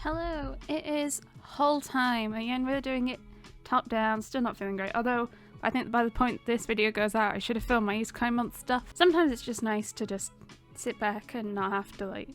Hello, it is haul time. Again, we're doing it top down, still not feeling great. Although, I think by the point this video goes out, I should have filmed my Isekai month stuff. Sometimes it's just nice to just sit back and not have to like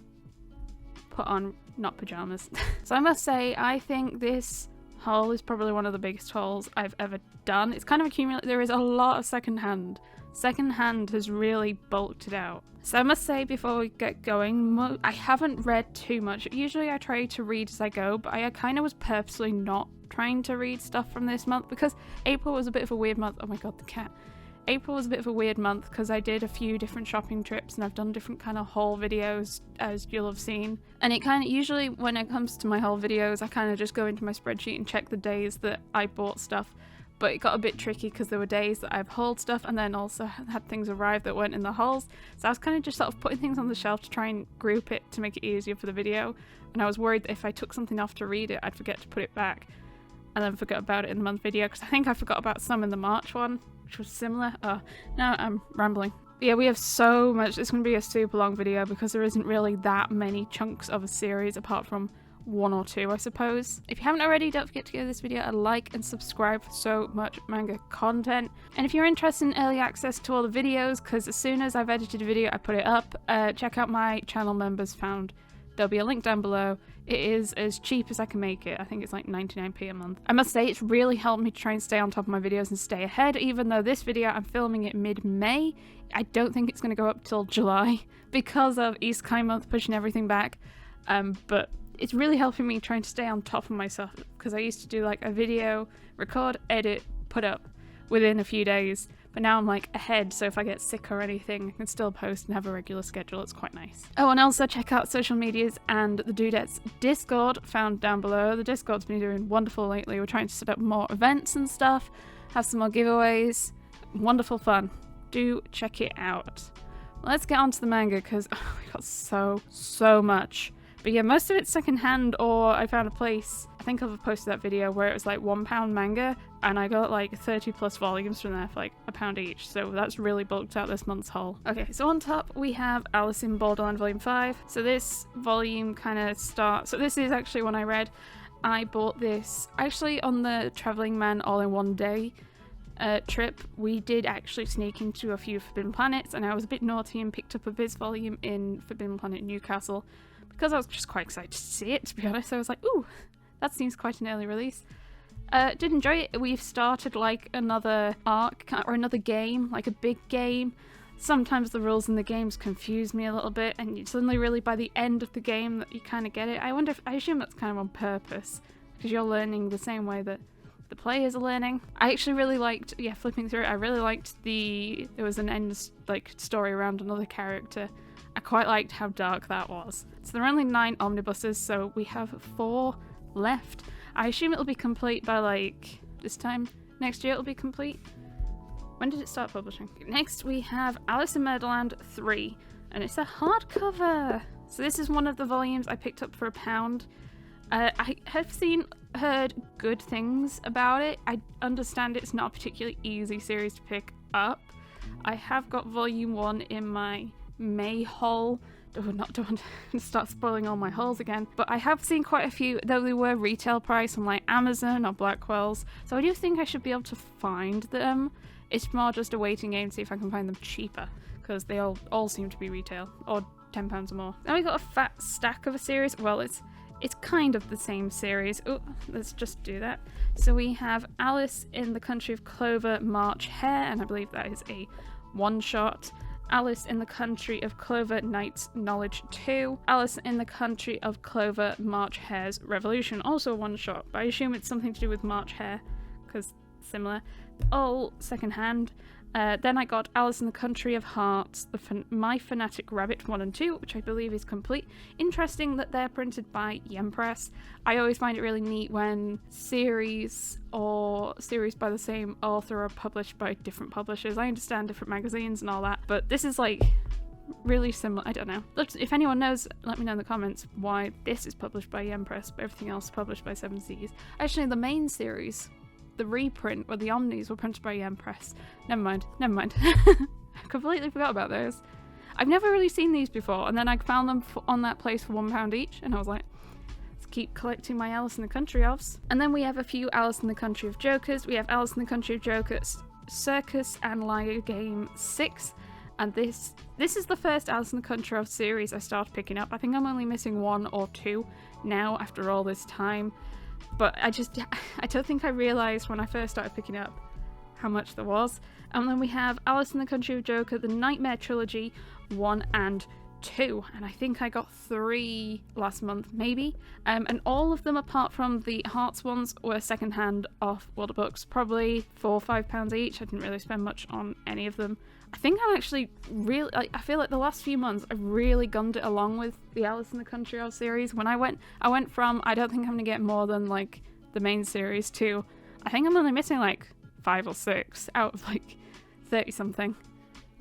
put on not pajamas. So I must say, I think this haul is probably one of the biggest hauls I've ever done. It's kind of accumulated. There is a lot of secondhand. Secondhand has really bulked it out. So I must say before we get going, I haven't read too much. Usually I try to read as I go, but I kind of was purposely not trying to read stuff from this month because April was a bit of a weird month. Oh my god, the cat. April was a bit of a weird month because I did a few different shopping trips and I've done different kind of haul videos, as you'll have seen. And it kind of usually when it comes to my haul videos, I kind of just go into my spreadsheet and check the days that I bought stuff. But it got a bit tricky because there were days that I've hauled stuff and then also had things arrive that weren't in the hauls. So I was kind of just sort of putting things on the shelf to try and group it to make it easier for the video. And I was worried that if I took something off to read it, I'd forget to put it back and then forget about it in the month video, because I think I forgot about some in the March one, which was similar. Oh, now I'm rambling. Yeah, we have so much. It's going to be a super long video because there isn't really that many chunks of a series apart from one or two, I suppose. If you haven't already, don't forget to give this video a like and subscribe for so much manga content. And if you're interested in early access to all the videos, because as soon as I've edited a video I put it up, check out my channel members found. There'll be a link down below. It is as cheap as I can make it. I think it's like 99p a month. I must say it's really helped me to try and stay on top of my videos and stay ahead, even though this video I'm filming it mid-May. I don't think it's going to go up till July because of Isekai month pushing everything back. But it's really helping me trying to stay on top of myself because I used to do like a video, record, edit, put up within a few days. But now I'm like ahead, so if I get sick or anything, I can still post and have a regular schedule. It's quite nice. Oh, and also check out social medias and the Dudettes Discord found down below. The Discord's been doing wonderful lately. We're trying to set up more events and stuff, have some more giveaways. Wonderful fun. Do check it out. Let's get on to the manga because we got so much. But yeah, most of it's secondhand, or I found a place, I think I've posted that video where it was like £1 manga and I got like 30 plus volumes from there for like £1 each, so that's really bulked out this month's haul. Okay, so on top we have Alice in Borderland Volume 5. So this volume kind of starts, so this is actually one I read. I bought this actually on the Travelling Man all-in-one-day trip. We did actually sneak into a few Forbidden Planets and I was a bit naughty and picked up a Viz volume in Forbidden Planet Newcastle. Because I was just quite excited to see it, to be honest. I was like, ooh, that seems quite an early release. Did enjoy it. We've started like another arc or another game, like a big game. Sometimes the rules in the games confuse me a little bit and it's only really by the end of the game that you kind of get it. I assume that's kind of on purpose because you're learning the same way that the players are learning. I actually really liked, flipping through it, I really liked there was an end like story around another character. I quite liked how dark that was. So there are only 9 omnibuses, so we have 4 left. I assume it'll be complete by like this time next year. It'll be complete. When did it start publishing? Next we have Alice in Murderland 3, and it's a hardcover. So this is one of the volumes I picked up for £1. I have heard good things about it. I understand it's not a particularly easy series to pick up. I have got volume 1 in my May haul. Don't want to start spoiling all my hauls again, but I have seen quite a few, though they were retail price on like Amazon or Blackwell's, so I do think I should be able to find them. It's more just a waiting game to see if I can find them cheaper, because they all seem to be retail, or £10 or more. Then we got a fat stack of a series. Well, it's kind of the same series. Oh, let's just do that. So we have Alice in the Country of Clover March Hare, and I believe that is a one-shot. Alice in the Country of Clover Knight's Knowledge 2, Alice in the Country of Clover March Hare's Revolution, also one shot, but I assume it's something to do with March Hare, because similar. All secondhand. Then I got Alice in the Country of Hearts, My Fanatic Rabbit 1 and 2, which I believe is complete. Interesting that they're printed by Yen Press. I always find it really neat when series or series by the same author are published by different publishers. I understand different magazines and all that, but this is like really similar. I don't know. If anyone knows, let me know in the comments why this is published by Yen Press, but everything else is published by 7 Seas. Actually, the main series, the reprint where the Omnis were printed by Yen Press. Never mind. I completely forgot about those. I've never really seen these before, and then I found them on that place for £1 each, and I was like, to keep collecting my Alice in the Country ofs. And then we have a few Alice in the Country of Jokers. We have Alice in the Country of Jokers Circus and Liar Game 6. And this is the first Alice in the Country of series I started picking up. I think I'm only missing 1 or 2 now after all this time. But I don't think I realised when I first started picking up how much there was. And then we have Alice in the Country of Joker, the Nightmare Trilogy 1 and 2. And I think I got 3 last month, maybe. And all of them, apart from the Hearts ones, were secondhand off World of Books. Probably £4 or £5 each. I didn't really spend much on any of them. I think I'm actually really, I feel like the last few months I've really gunned it along with the Alice in the Country of series. When I went from, I don't think I'm going to get more than like the main series to, I think I'm only missing like 5 or 6 out of like 30 something,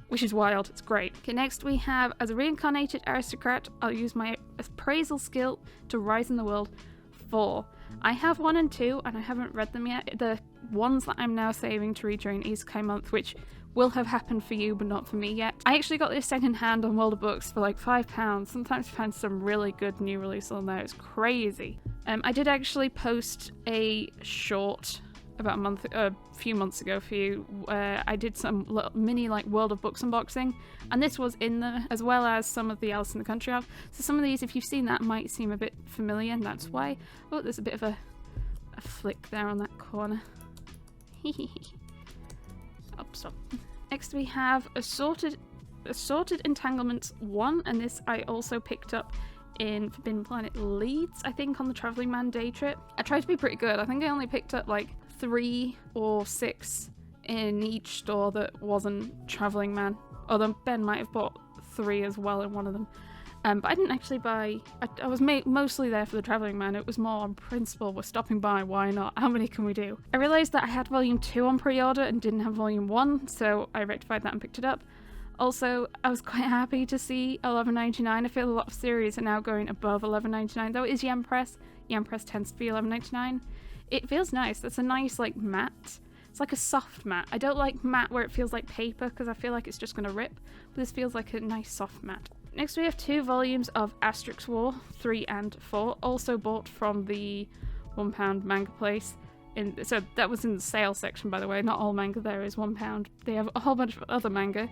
which is wild. It's great. Okay, next we have, as a reincarnated aristocrat, I'll use my appraisal skill to rise in the world 4. I have 1 and 2 and I haven't read them yet. The ones that I'm now saving to read during Isekai month, which will have happened for you but not for me yet. I actually got this second hand on World of Books for like £5. Sometimes you find some really good new release on there. It's crazy. I did actually post a short about a few months ago for you. I did some little mini like World of Books unboxing, and this was in there, as well as some of the Alice in the Country of. So some of these, if you've seen that, might seem a bit familiar, and that's why. Oh, there's a bit of a flick there on that corner. Oh, stop. Next we have Assorted Entanglements 1, and this I also picked up in Forbidden Planet Leeds, I think, on the Travelling Man day trip. I tried to be pretty good. I think I only picked up like 3 or 6 in each store that wasn't Travelling Man. Although Ben might have bought 3 as well in one of them. But I didn't actually buy. I was mostly there for the Travelling Man. It was more on principle. We're stopping by, why not? How many can we do? I realised that I had Volume 2 on pre-order and didn't have Volume 1, so I rectified that and picked it up. Also, I was quite happy to see $11.99. I feel a lot of series are now going above $11.99, though it is Yen Press. Yen Press tends to be $11.99. It feels nice. That's a nice, like, matte. It's like a soft matte. I don't like matte where it feels like paper because I feel like it's just going to rip, but this feels like a nice soft matte. Next we have 2 volumes of Asterix War, 3 and 4, also bought from the £1 manga place. So that was in the sale section, by the way. Not all manga there is £1. They have a whole bunch of other manga,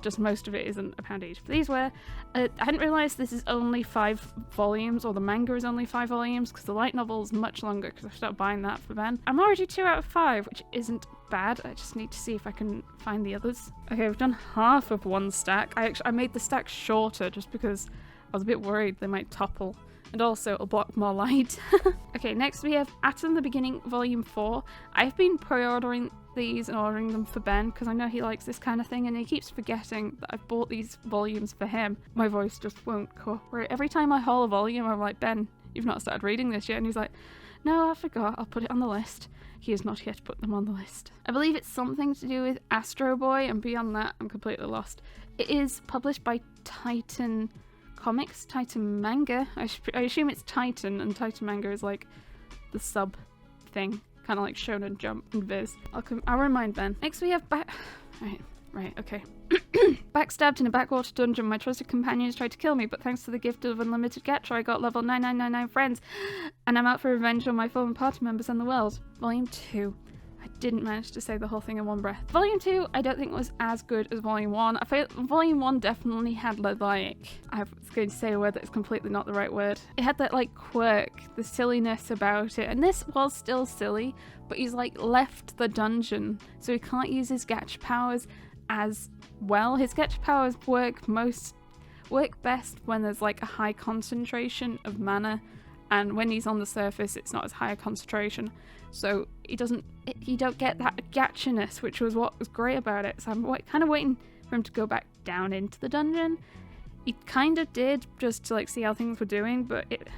just most of it isn't £1 each. But these were, I hadn't realised this is only 5 volumes, or the manga is only 5 volumes, because the light novel is much longer, because I started buying that for Ben. I'm already 2 out of 5, which isn't bad. I just need to see if I can find the others. Okay, we've done half of one stack. I made the stack shorter just because I was a bit worried they might topple, and also it'll block more light. Okay, next we have Atom the Beginning Volume 4. I've been pre-ordering these and ordering them for Ben because I know he likes this kind of thing, and he keeps forgetting that I've bought these volumes for him. My voice just won't cooperate. Every time I haul a volume, I'm like, Ben, you've not started reading this yet, and he's like, no, I forgot, I'll put it on the list. He has not yet put them on the list. I believe it's something to do with Astro Boy, and beyond that, I'm completely lost. It is published by Titan Comics, Titan Manga. I assume it's Titan, and Titan Manga is like the sub thing, kind of like Shonen Jump and Viz. I'll remind Ben. Next we have Right, okay. Backstabbed in a backwater dungeon, my trusted companions tried to kill me, but thanks to the gift of unlimited gacha, I got level 9999 friends, and I'm out for revenge on my fallen party members and the world. Volume 2. I didn't manage to say the whole thing in one breath. Volume 2, I don't think was as good as Volume 1. I feel Volume 1 definitely had I was going to say a word that's completely not the right word. It had that like quirk, the silliness about it, and this was still silly, but he's like left the dungeon, so he can't use his gacha powers as well. His gacha powers work best when there's like a high concentration of mana, and when he's on the surface it's not as high a concentration, so you don't get that gachiness, which was what was great about it. So I'm kind of waiting for him to go back down into the dungeon. He kind of did, just to like see how things were doing, but it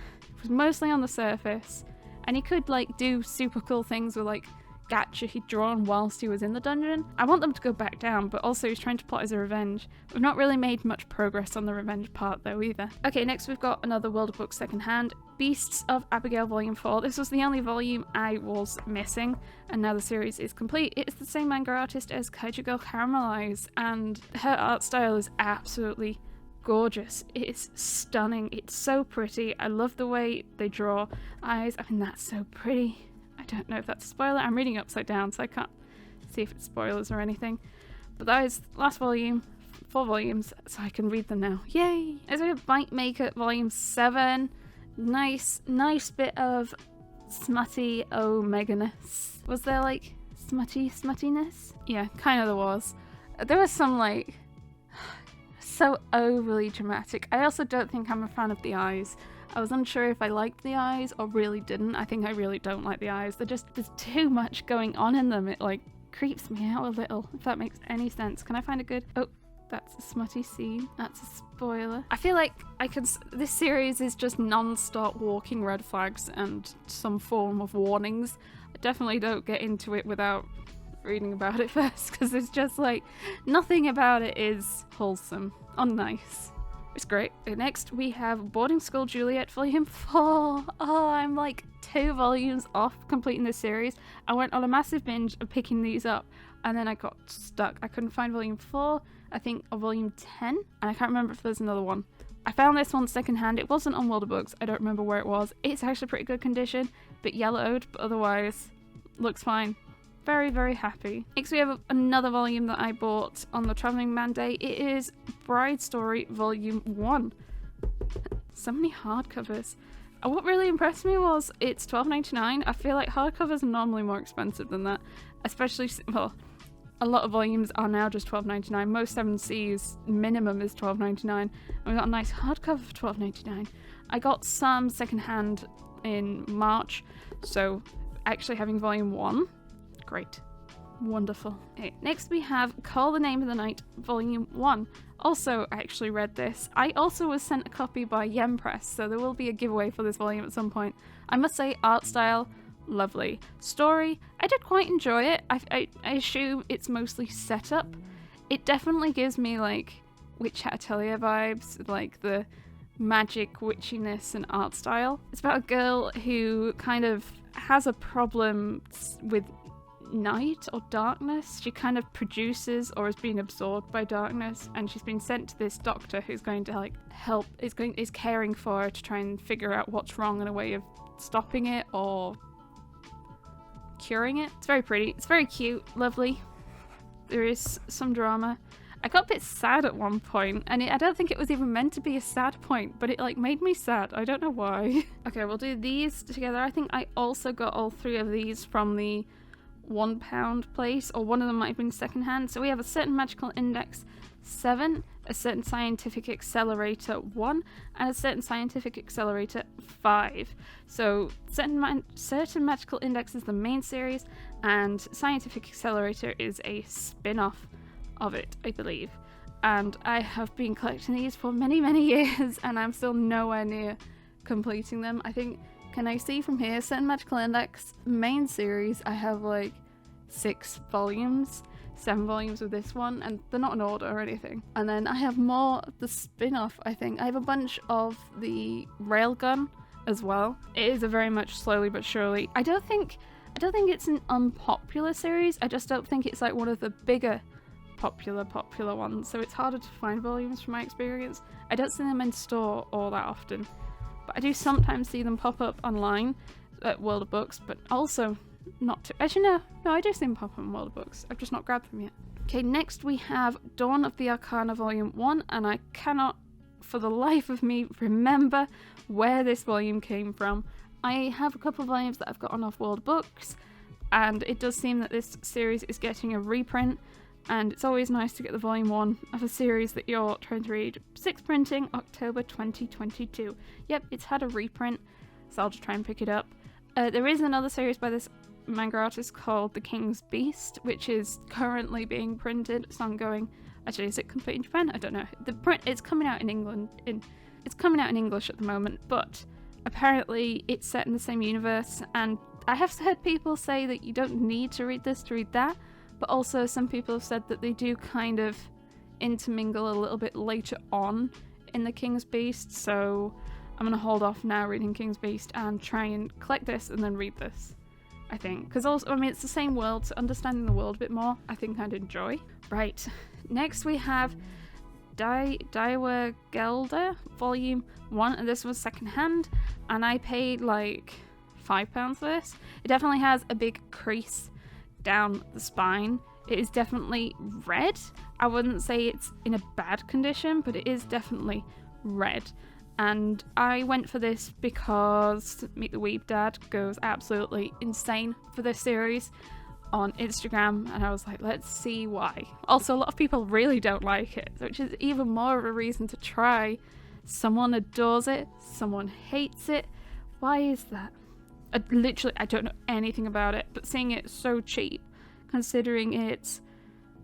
was mostly on the surface, and he could like do super cool things with like gacha he'd drawn whilst he was in the dungeon. I want them to go back down, but also he's trying to plot his revenge. We've not really made much progress on the revenge part though either. Okay, next we've got another World of Books secondhand, Beasts of Abigail Volume 4. This was the only volume I was missing, and now the series is complete. It's the same manga artist as Kaiju Girl Caramelize, and her art style is absolutely gorgeous. It is stunning. It's so pretty. I love the way they draw eyes. I mean, that's so pretty. I don't know if that's a spoiler. I'm reading upside down, so I can't see if it's spoilers or anything. But that is last volume, 4 volumes, so I can read them now. Yay! As we have Bite Maker Volume 7. Nice bit of smutty omega-ness. Was there like smuttiness? Yeah, kind of there was. There was some like so overly dramatic. I also don't think I'm a fan of the eyes. I was unsure if I liked the eyes or really didn't. I think I really don't like the eyes. There's too much going on in them. It like creeps me out a little, if that makes any sense. Can I find a good... Oh, that's a smutty scene. That's a spoiler. I feel like this series is just non-stop walking red flags and some form of warnings. I definitely don't get into it without reading about it first, because it's just like nothing about it is wholesome or nice. It's great. Next we have Boarding School Juliet Volume 4. Oh, I'm like 2 volumes off completing this series. I went on a massive binge of picking these up and then I got stuck. I couldn't find Volume 4, I think, or Volume 10, and I can't remember if there's another one. I found this one secondhand. It wasn't on World of Books. I don't remember where it was. It's actually pretty good condition, bit yellowed, but otherwise looks fine. Very, very happy. Next we have another volume that I bought on the Travelling Man Day. It is Bride Story Volume 1. So many hardcovers. What really impressed me was it's $12.99. I feel like hardcovers are normally more expensive than that. Especially, well, a lot of volumes are now just $12.99. Most 7Cs minimum is $12.99. And we got a nice hardcover for $12.99. I got some secondhand in March, so actually having Volume 1, great. Wonderful. Okay, next we have Call the Name of the Night Volume 1. Also, I actually read this. I also was sent a copy by Yen Press, so there will be a giveaway for this volume at some point. I must say, art style, lovely. Story, I did quite enjoy it. I assume it's mostly setup. It definitely gives me like Witch Hat Atelier vibes, like the magic witchiness and art style. It's about a girl who kind of has a problem with night or darkness. She kind of produces or is being absorbed by darkness, and she's been sent to this doctor who's going to like help, is caring for her to try and figure out what's wrong and a way of stopping it or curing it. It's very pretty, it's very cute, lovely. There is some drama. I got a bit sad at one point, and I don't think it was even meant to be a sad point, but it like made me sad. I don't know why. Okay, we'll do these together. I think I also got all 3 of these from the £1 place, or one of them might have been secondhand. So we have a Certain Magical Index 7, a Certain Scientific Accelerator 1, and a Certain Scientific Accelerator 5. So Certain Magical Index is the main series, and Scientific Accelerator is a spin-off of it, I believe. And I have been collecting these for many years, and I'm still nowhere near completing them. I think, can I see from here, Certain Magical Index main series, I have like 6 volumes, 7 volumes of this one, and they're not in order or anything. And then I have more of the spin-off, I think. I have a bunch of the Railgun as well. It is a very much slowly but surely. I don't think it's an unpopular series, I just don't think it's like one of the bigger popular ones, so it's harder to find volumes from my experience. I don't see them in store all that often, but I do sometimes see them pop up online at World of Books, but also not to... Actually, no, I do see them pop up on World of Books. I've just not grabbed them yet. Okay, next we have Dawn of the Arcana Volume 1, and I cannot for the life of me remember where this volume came from. I have a couple of volumes that I've gotten off World of Books, and it does seem that this series is getting a reprint, and it's always nice to get the volume 1 of a series that you're trying to read. 6th printing, October 2022. Yep, it's had a reprint, so I'll just try and pick it up. There is another series by this manga artist called The King's Beast, which is currently being printed. It's ongoing. Actually, is it complete in Japan? I don't know. The print, it's coming out in England. It's coming out in English at the moment, but apparently it's set in the same universe, and I have heard people say that you don't need to read this to read that, but also some people have said that they do kind of intermingle a little bit later on in The King's Beast, so I'm going to hold off now reading King's Beast and try and collect this and then read this, I think. Because also, I mean, it's the same world, so understanding the world a bit more, I think I'd enjoy. Right, next we have Daiwa Gelder Volume 1, and this was secondhand, and I paid like £5 for this. It definitely has a big crease down the spine. It is definitely red. I wouldn't say it's in a bad condition, but it is definitely red. And I went for this because Meet the Weeb Dad goes absolutely insane for this series on Instagram, and I was like, let's see why. Also, a lot of people really don't like it, which is even more of a reason to try. Someone adores it, someone hates it. Why is that? I don't know anything about it, but seeing it so cheap, considering it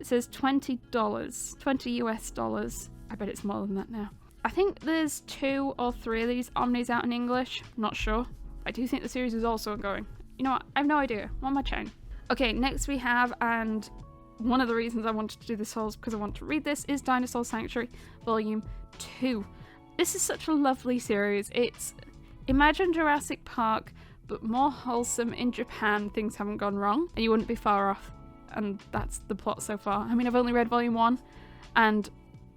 says $20, 20 US dollars. I bet it's more than that now. I think there's 2 or 3 of these Omnis out in English. I'm not sure. I do think the series is also ongoing. You know what? I have no idea. What am I checking? Okay, next we have, and one of the reasons I wanted to do this haul is because I want to read this, is Dinosaur Sanctuary Volume 2. This is such a lovely series. It's imagine Jurassic Park, but more wholesome. In Japan, things haven't gone wrong, and you wouldn't be far off. And that's the plot so far. I mean, I've only read Volume 1, and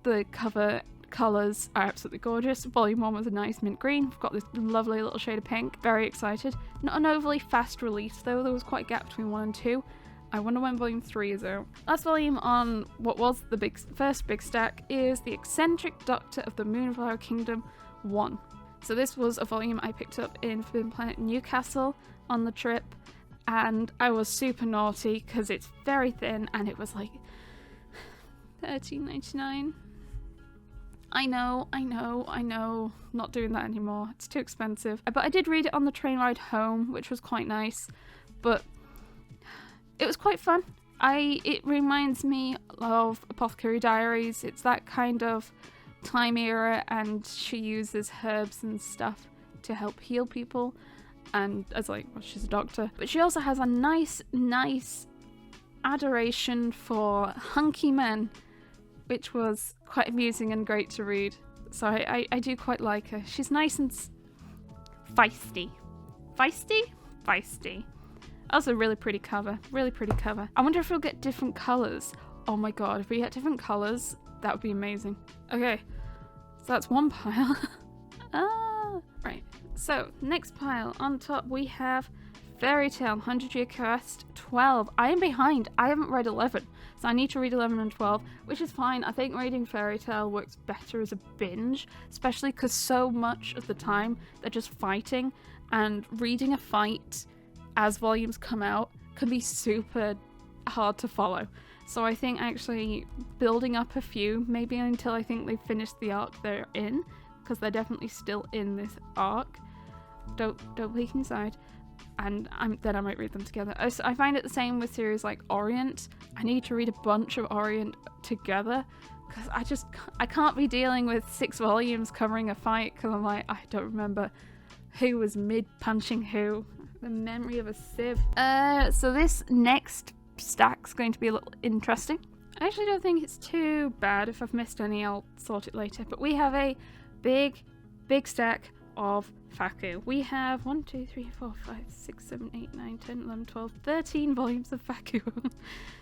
the cover colours are absolutely gorgeous. Volume 1 was a nice mint green. We've got this lovely little shade of pink. Very excited. Not an overly fast release though. There was quite a gap between 1 and 2. I wonder when Volume 3 is out. Last volume on what was the first big stack is The Eccentric Doctor of the Moonflower Kingdom 1. So this was a volume I picked up in Forbidden Planet Newcastle on the trip, and I was super naughty because it's very thin and it was like $13.99. I know, not doing that anymore. It's too expensive. But I did read it on the train ride home, which was quite nice, but it was quite fun. It reminds me of Apothecary Diaries. It's that kind of time era, and she uses herbs and stuff to help heal people, and as well, she's a doctor. But she also has a nice adoration for hunky men, which was quite amusing and great to read. So I do quite like her. She's nice and feisty. Feisty. Also really pretty cover. I wonder if we'll get different colours. Oh my god, if we get different colours, that would be amazing. Okay, so that's one pile. Right. So next pile, on top we have Fairy Tail 100 Year Quest 12. I am behind. I haven't read 11, so I need to read 11 and 12, which is fine. I think reading Fairy Tail works better as a binge, especially because so much of the time they're just fighting, and reading a fight as volumes come out can be super hard to follow. So I think actually building up a few, maybe until I think they've finished the arc they're in, because they're definitely still in this arc. Don't peek inside. And then I might read them together. I find it the same with series like Orient. I need to read a bunch of Orient together, because I can't be dealing with 6 volumes covering a fight, because I'm like, I don't remember who was mid-punching who. The memory of a sieve. So this next stack's going to be a little interesting. I actually don't think it's too bad. If I've missed any, I'll sort it later. But we have a big stack of Faku. We have 1, 2, 3, 4, 5, 6, 7, 8, 9, 10, 11, 12, 13 volumes of Faku.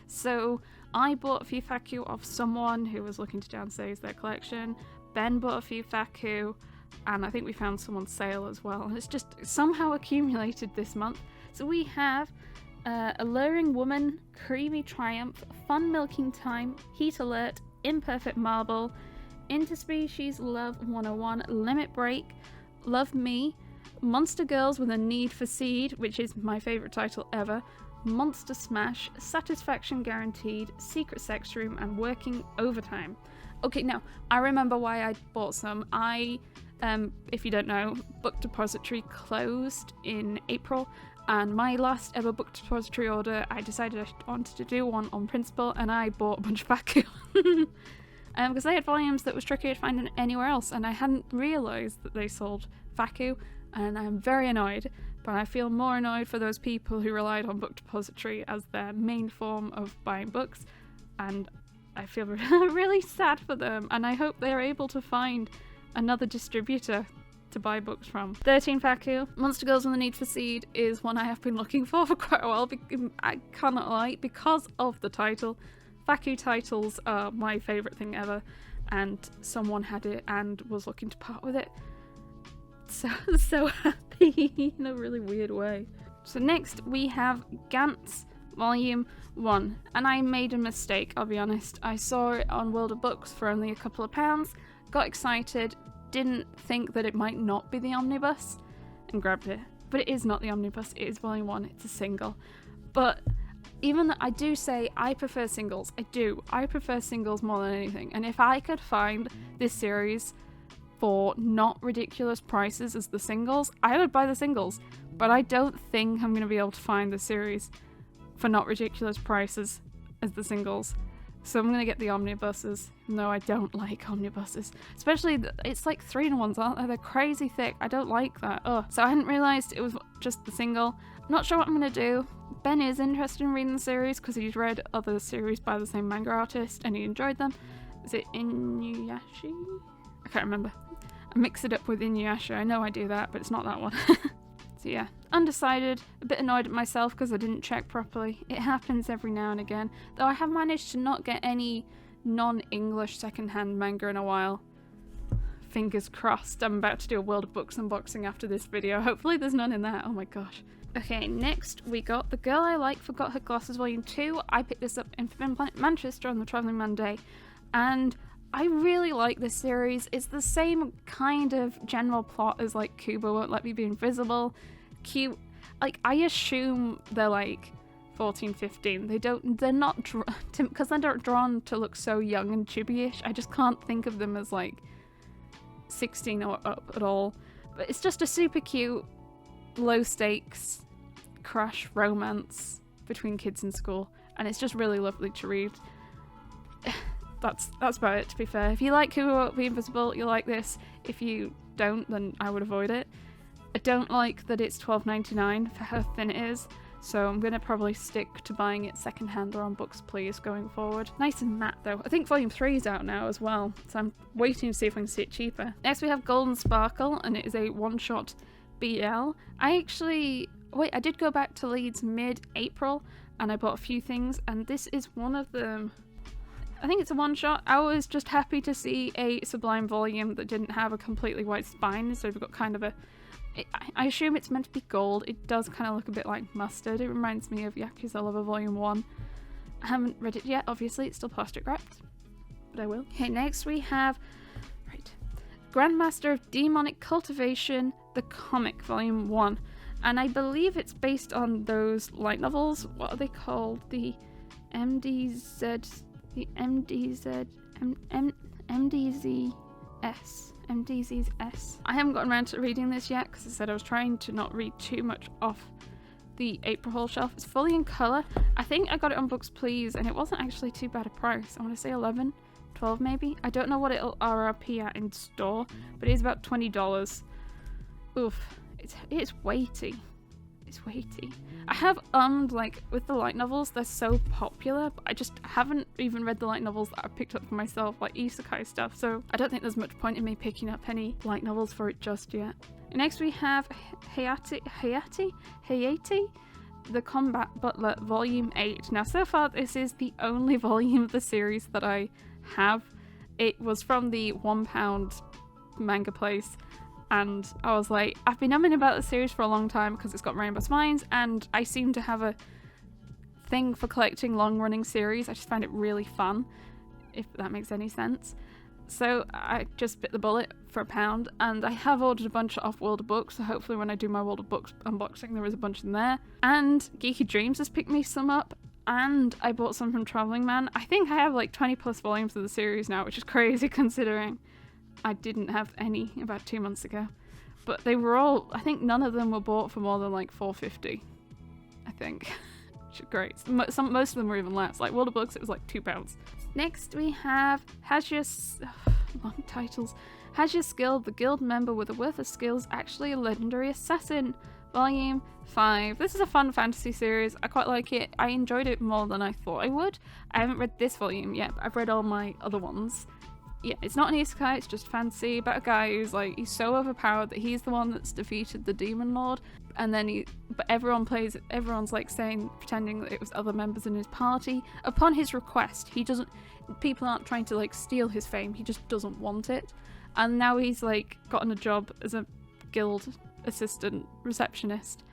So I bought a few Faku off someone who was looking to downsize their collection. Ben bought a few Faku, and I think we found someone's sale as well. And it's just somehow accumulated this month. So we have Alluring Woman, Creamy Triumph, Fun Milking Time, Heat Alert, Imperfect Marble, Interspecies Love 101, Limit Break, Love Me, Monster Girls with a Need for Seed, which is my favourite title ever, Monster Smash, Satisfaction Guaranteed, Secret Sex Room, and Working Overtime. Okay, now, I remember why I bought some. If you don't know, Book Depository closed in April, and my last ever Book Depository order, I decided I wanted to do one on principle, and I bought a bunch of Faku. Because they had volumes that was trickier to find anywhere else, and I hadn't realised that they sold Faku, and I'm very annoyed. But I feel more annoyed for those people who relied on Book Depository as their main form of buying books, and I feel really sad for them, and I hope they're able to find another distributor to buy books from. 13 Faku. Monster Girls with a Need for Seed is one I have been looking for quite a while. I cannot lie, because of the title. Faku titles are my favourite thing ever, and someone had it and was looking to part with it. So happy in a really weird way. So next we have Gantz Volume 1, and I made a mistake, I'll be honest. I saw it on World of Books for only a couple of pounds, got excited, didn't think that it might not be the omnibus, and grabbed it. But it is not the omnibus, it is Volume 1, it's a single. But even though I do say I prefer singles, I prefer singles more than anything, and if I could find this series for not ridiculous prices as the singles, I would buy the singles. But I don't think I'm going to be able to find the series for not ridiculous prices as the singles. So I'm going to get the omnibuses. No, I don't like omnibuses. Especially, it's like 3-in-1s, aren't they? They're crazy thick. I don't like that. Ugh. So I hadn't realised it was just the single. I'm not sure what I'm going to do. Ben is interested in reading the series because he's read other series by the same manga artist and he enjoyed them. Is it Inuyasha? I can't remember. I mix it up with Inuyasha. I know I do that, but it's not that one. So yeah, undecided, a bit annoyed at myself because I didn't check properly. It happens every now and again, though I have managed to not get any non-English secondhand manga in a while. Fingers crossed. I'm about to do a World of Books unboxing after this video. Hopefully there's none in that. Oh my gosh. Okay, next we got The Girl I Like Forgot Her Glasses Volume 2. I picked this up in Forbidden Planet Manchester on the Travelling Man Day, and I really like this series. It's the same kind of general plot as like Kubo Won't Let Me Be Invisible. Cute. Like, I assume they're like 14, 15. They're not, because they're not drawn to look so young and chibi-ish. I just can't think of them as like 16 or up at all. But it's just a super cute, low stakes crush romance between kids in school. And it's just really lovely to read. That's about it, to be fair. If you like Kubo Won't Be Invisible, you'll like this. If you don't, then I would avoid it. I don't like that it's $12.99 for how thin it is, so I'm going to probably stick to buying it secondhand or on Books Please going forward. Nice and matte though. I think Volume 3 is out now as well, so I'm waiting to see if I can see it cheaper. Next we have Golden Sparkle, and it is a one-shot BL. I did go back to Leeds mid-April, and I bought a few things, and this is one of them. I think it's a one-shot. I was just happy to see a Sublime volume that didn't have a completely white spine, so we've got kind of a... I assume it's meant to be gold. It does kind of look a bit like mustard. It reminds me of Yakuza Lover Volume 1. I haven't read it yet, obviously. It's still plastic wrapped, but I will. Okay, next we have... Grandmaster of Demonic Cultivation, the Comic, Volume 1. And I believe it's based on those light novels. What are they called? The MDZ... The MDZS. I haven't gotten around to reading this yet because I said I was trying to not read too much off the April Haul shelf. It's fully in colour. I think I got it on Books Please and it wasn't actually too bad a price. I want to say 11, 12 maybe. I don't know what it'll RRP at in store, but it is about $20. Oof, it's weighty. It's weighty. I have like with the light novels, they're so popular, but I just haven't even read the light novels that I've picked up for myself, like isekai stuff, so I don't think there's much point in me picking up any light novels for it just yet. Next we have Hayate, The Combat Butler, Volume 8. Now so far this is the only volume of the series that I have. It was from the £1 manga place, and I was like, I've been umming about the series for a long time because it's got Rainbow Spines, and I seem to have a thing for collecting long-running series. I just find it really fun, if that makes any sense. So I just bit the bullet for £1, and I have ordered a bunch off World of Books, so hopefully when I do my World of Books unboxing there is a bunch in there. And Geeky Dreams has picked me some up, and I bought some from Travelling Man. I think I have like 20 plus volumes of the series now, which is crazy considering I didn't have any about 2 months ago. But they were all, I think none of them were bought for more than like $4.50, I think. Which is great. Most of them were even less. Like World of Books, it was like £2. Next we have long titles. Has Your Skill, the guild member with a worth of skills, actually a legendary assassin? Volume 5. This is a fun fantasy series. I quite like it. I enjoyed it more than I thought I would. I haven't read this volume yet, but I've read all my other ones. yeah, it's not an isekai, it's just fantasy about a guy who's like, he's so overpowered that he's the one that's defeated the demon lord, and then but everyone's like pretending that it was other members in his party. Upon his request, people aren't trying to like steal his fame, he just doesn't want it. And now he's like gotten a job as a guild assistant receptionist.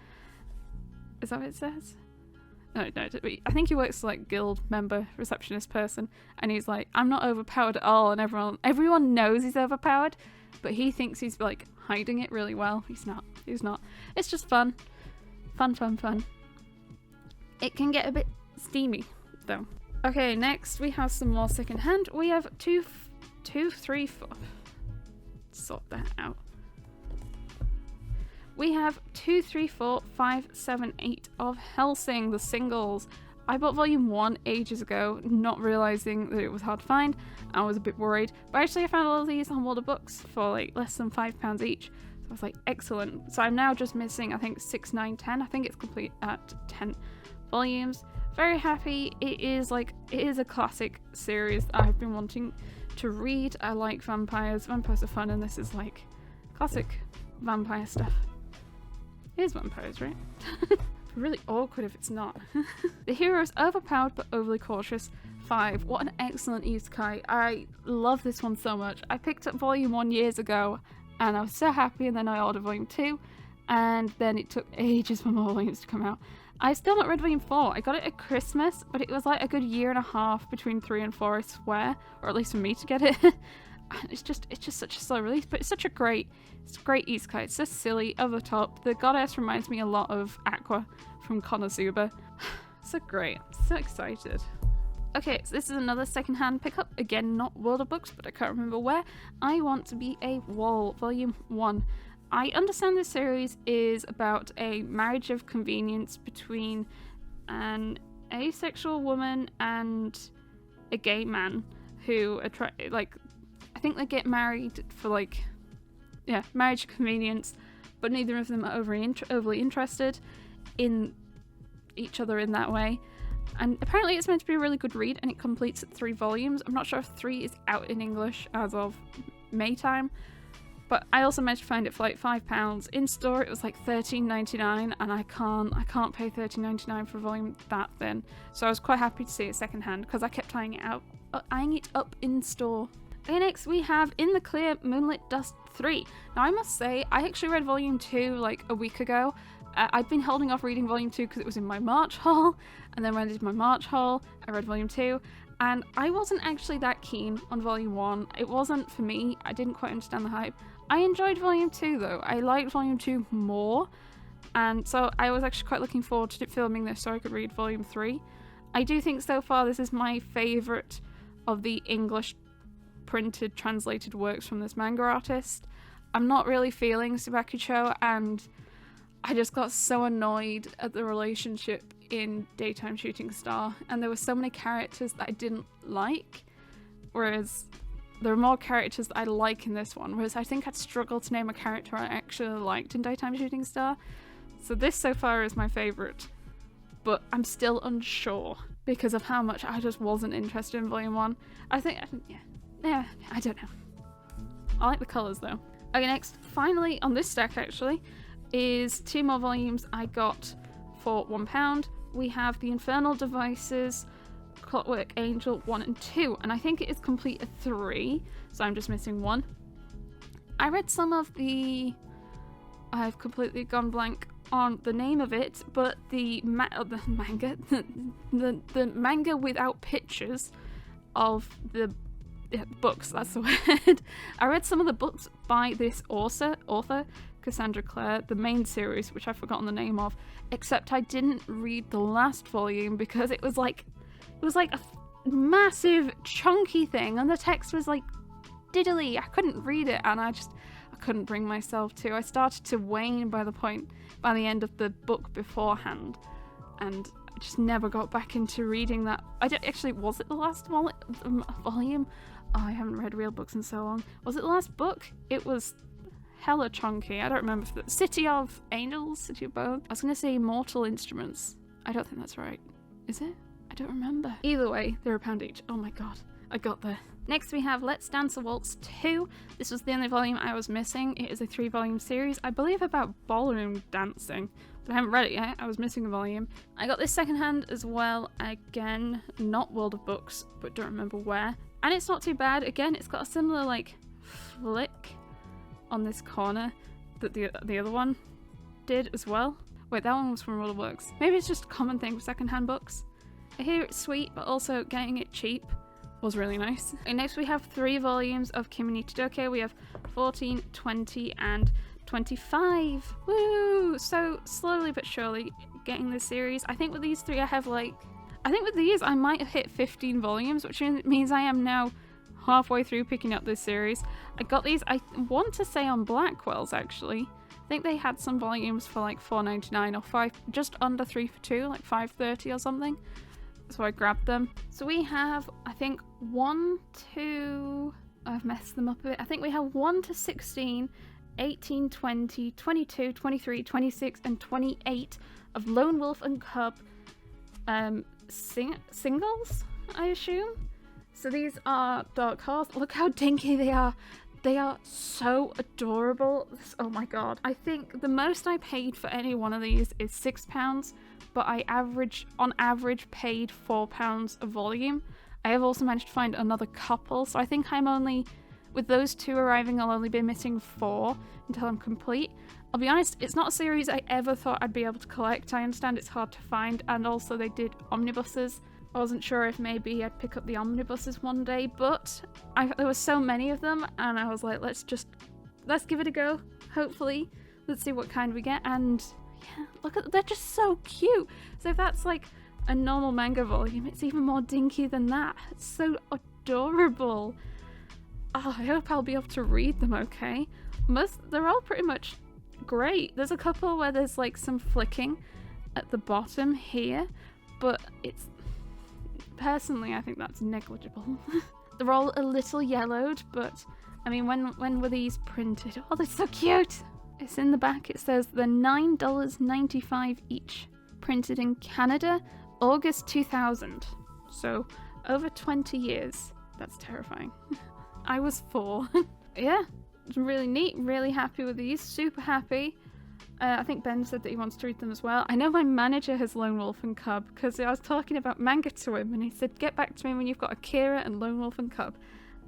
Is that what it says? No, I think he works like guild member receptionist person, and he's like, I'm not overpowered at all, and everyone knows he's overpowered, but he thinks he's like hiding it really well. He's not. It's just fun. It can get a bit steamy though. Okay, next we have some more secondhand. We have 2, 3, 4. Sort that out. We have 2, 3, 4, 5, 7, 8 of Hellsing, the singles. I bought volume 1 ages ago, not realising that it was hard to find. I was a bit worried, but actually I found all of these on World of Books for like less than £5 each. So I was like, excellent. So I'm now just missing, I think, 6, 9, 10. I think it's complete at 10 volumes. Very happy. It is a classic series that I've been wanting to read. I like vampires. Vampires are fun, and this is like classic vampire stuff. It is vampires, right? Really awkward if it's not. The hero is overpowered but overly cautious. 5. What an excellent isekai. I love this one so much. I picked up volume 1 years ago and I was so happy, and then I ordered volume 2, and then it took ages for more volumes to come out. I still not read volume 4. I got it at Christmas, but it was like a good year and a half between 3 and 4, I swear, or at least for me to get it. It's just such a slow release, but it's a great isekai. It's so silly, over the top. The goddess reminds me a lot of Aqua from Konosuba. So great. I'm so excited. Okay, so this is another secondhand pickup. Again, not World of Books, but I can't remember where. I Want to Be a Wall, volume 1. I understand this series is about a marriage of convenience between an asexual woman and a gay man who I think they get married for marriage convenience, but neither of them are overly interested in each other in that way. And apparently it's meant to be a really good read, and it completes at 3 volumes. I'm not sure if 3 is out in English as of May time, but I also managed to find it for like £5. In store it was like $13.99, and I can't pay $13.99 for a volume that thin. So I was quite happy to see it secondhand because I kept eyeing it up in store. Okay, next we have In the Clear, Moonlit Dust 3. Now I must say, I actually read volume 2 like a week ago. I'd been holding off reading volume 2 because it was in my March haul, and then when I did my March haul, I read volume 2, and I wasn't actually that keen on volume 1. It wasn't for me. I didn't quite understand the hype. I enjoyed volume 2 though. I liked volume 2 more, and so I was actually quite looking forward to filming this so I could read volume 3. I do think so far this is my favourite of the English printed translated works from this manga artist. I'm not really feeling Subakucho, and I just got so annoyed at the relationship in Daytime Shooting Star, and there were so many characters that I didn't like, whereas there are more characters that I like in this one, whereas I think I'd struggle to name a character I actually liked in Daytime Shooting Star. So this so far is my favourite, but I'm still unsure because of how much I just wasn't interested in volume 1. I don't know. I like the colours though. Okay, next, finally on this stack actually, is 2 more volumes I got for £1. We have The Infernal Devices, Clockwork Angel 1 and 2, and I think it is complete at 3, so I'm just missing 1. I read some of the... I've completely gone blank on the name of it, but the manga, the manga without pictures of the books, that's the word. I read some of the books by this author, Cassandra Clare, the main series, which I've forgotten the name of, except I didn't read the last volume because it was like a massive chunky thing, and the text was like diddly. I couldn't read it, and I couldn't bring myself to. I started to wane by the end of the book beforehand, and I just never got back into reading that. Actually, was it the last volume? Oh, I haven't read real books in so long. Was it the last book? It was hella chunky. I don't remember if the City of Angels, City of Bone. I was gonna say Mortal Instruments. I don't think that's right. Is it? I don't remember. Either way, they're £1 each. Oh my god. I got there. Next we have Let's Dance a Waltz 2. This was the only volume I was missing. It is a 3-volume series, I believe about ballroom dancing, but I haven't read it yet. I was missing a volume. I got this secondhand as well. Again, not World of Books, but don't remember where. And it's not too bad. Again, it's got a similar like flick on this corner that the other one did as well. Wait, that one was from World of Books. Maybe it's just a common thing with secondhand books. I hear it's sweet, but also getting it cheap was really nice. And next we have 3 volumes of Kimi ni Todoke. We have 14, 20, and 25. Woo! So slowly but surely getting this series. I think with these 3 I have like... I think with these I might have hit 15 volumes, which means I am now halfway through picking up this series. I got these, I want to say on Blackwell's actually. I think they had some volumes for like $4.99 or just under 3 for 2, like $5.30 or something. So I grabbed them. So we have, I think, 1 to... I've messed them up a bit. I think we have 1 to 16, 18, 20, 22, 23, 26, and 28 of Lone Wolf and Cub singles, I assume. So these are Dark Horse. Look how dinky they are. They are so adorable. Oh my god. I think the most I paid for any one of these is £6, but I on average paid £4 a volume. I have also managed to find another couple, so I think I'm only, with those 2 arriving, I'll only be missing 4 until I'm complete. I'll be honest, it's not a series I ever thought I'd be able to collect. I understand it's hard to find, and also they did omnibuses. I wasn't sure if maybe I'd pick up the omnibuses one day, but there were so many of them, and I was like, let's give it a go, hopefully. Let's see what kind we get, and yeah, look at, they're just so cute. So if that's like a normal manga volume, it's even more dinky than that. It's so adorable. Oh, I hope I'll be able to read them okay. They're all pretty much great. There's a couple where there's like some flicking at the bottom here, but it's... Personally, I think that's negligible. They're all a little yellowed, but I mean, when were these printed? Oh, they're so cute! It's in the back. It says they're $9.95 each. Printed in Canada, August 2000. So, over 20 years. That's terrifying. I was 4. Yeah, it's really neat. Really happy with these. Super happy. I think Ben said that he wants to read them as well. I know my manager has Lone Wolf and Cub because I was talking about manga to him and he said, get back to me when you've got Akira and Lone Wolf and Cub.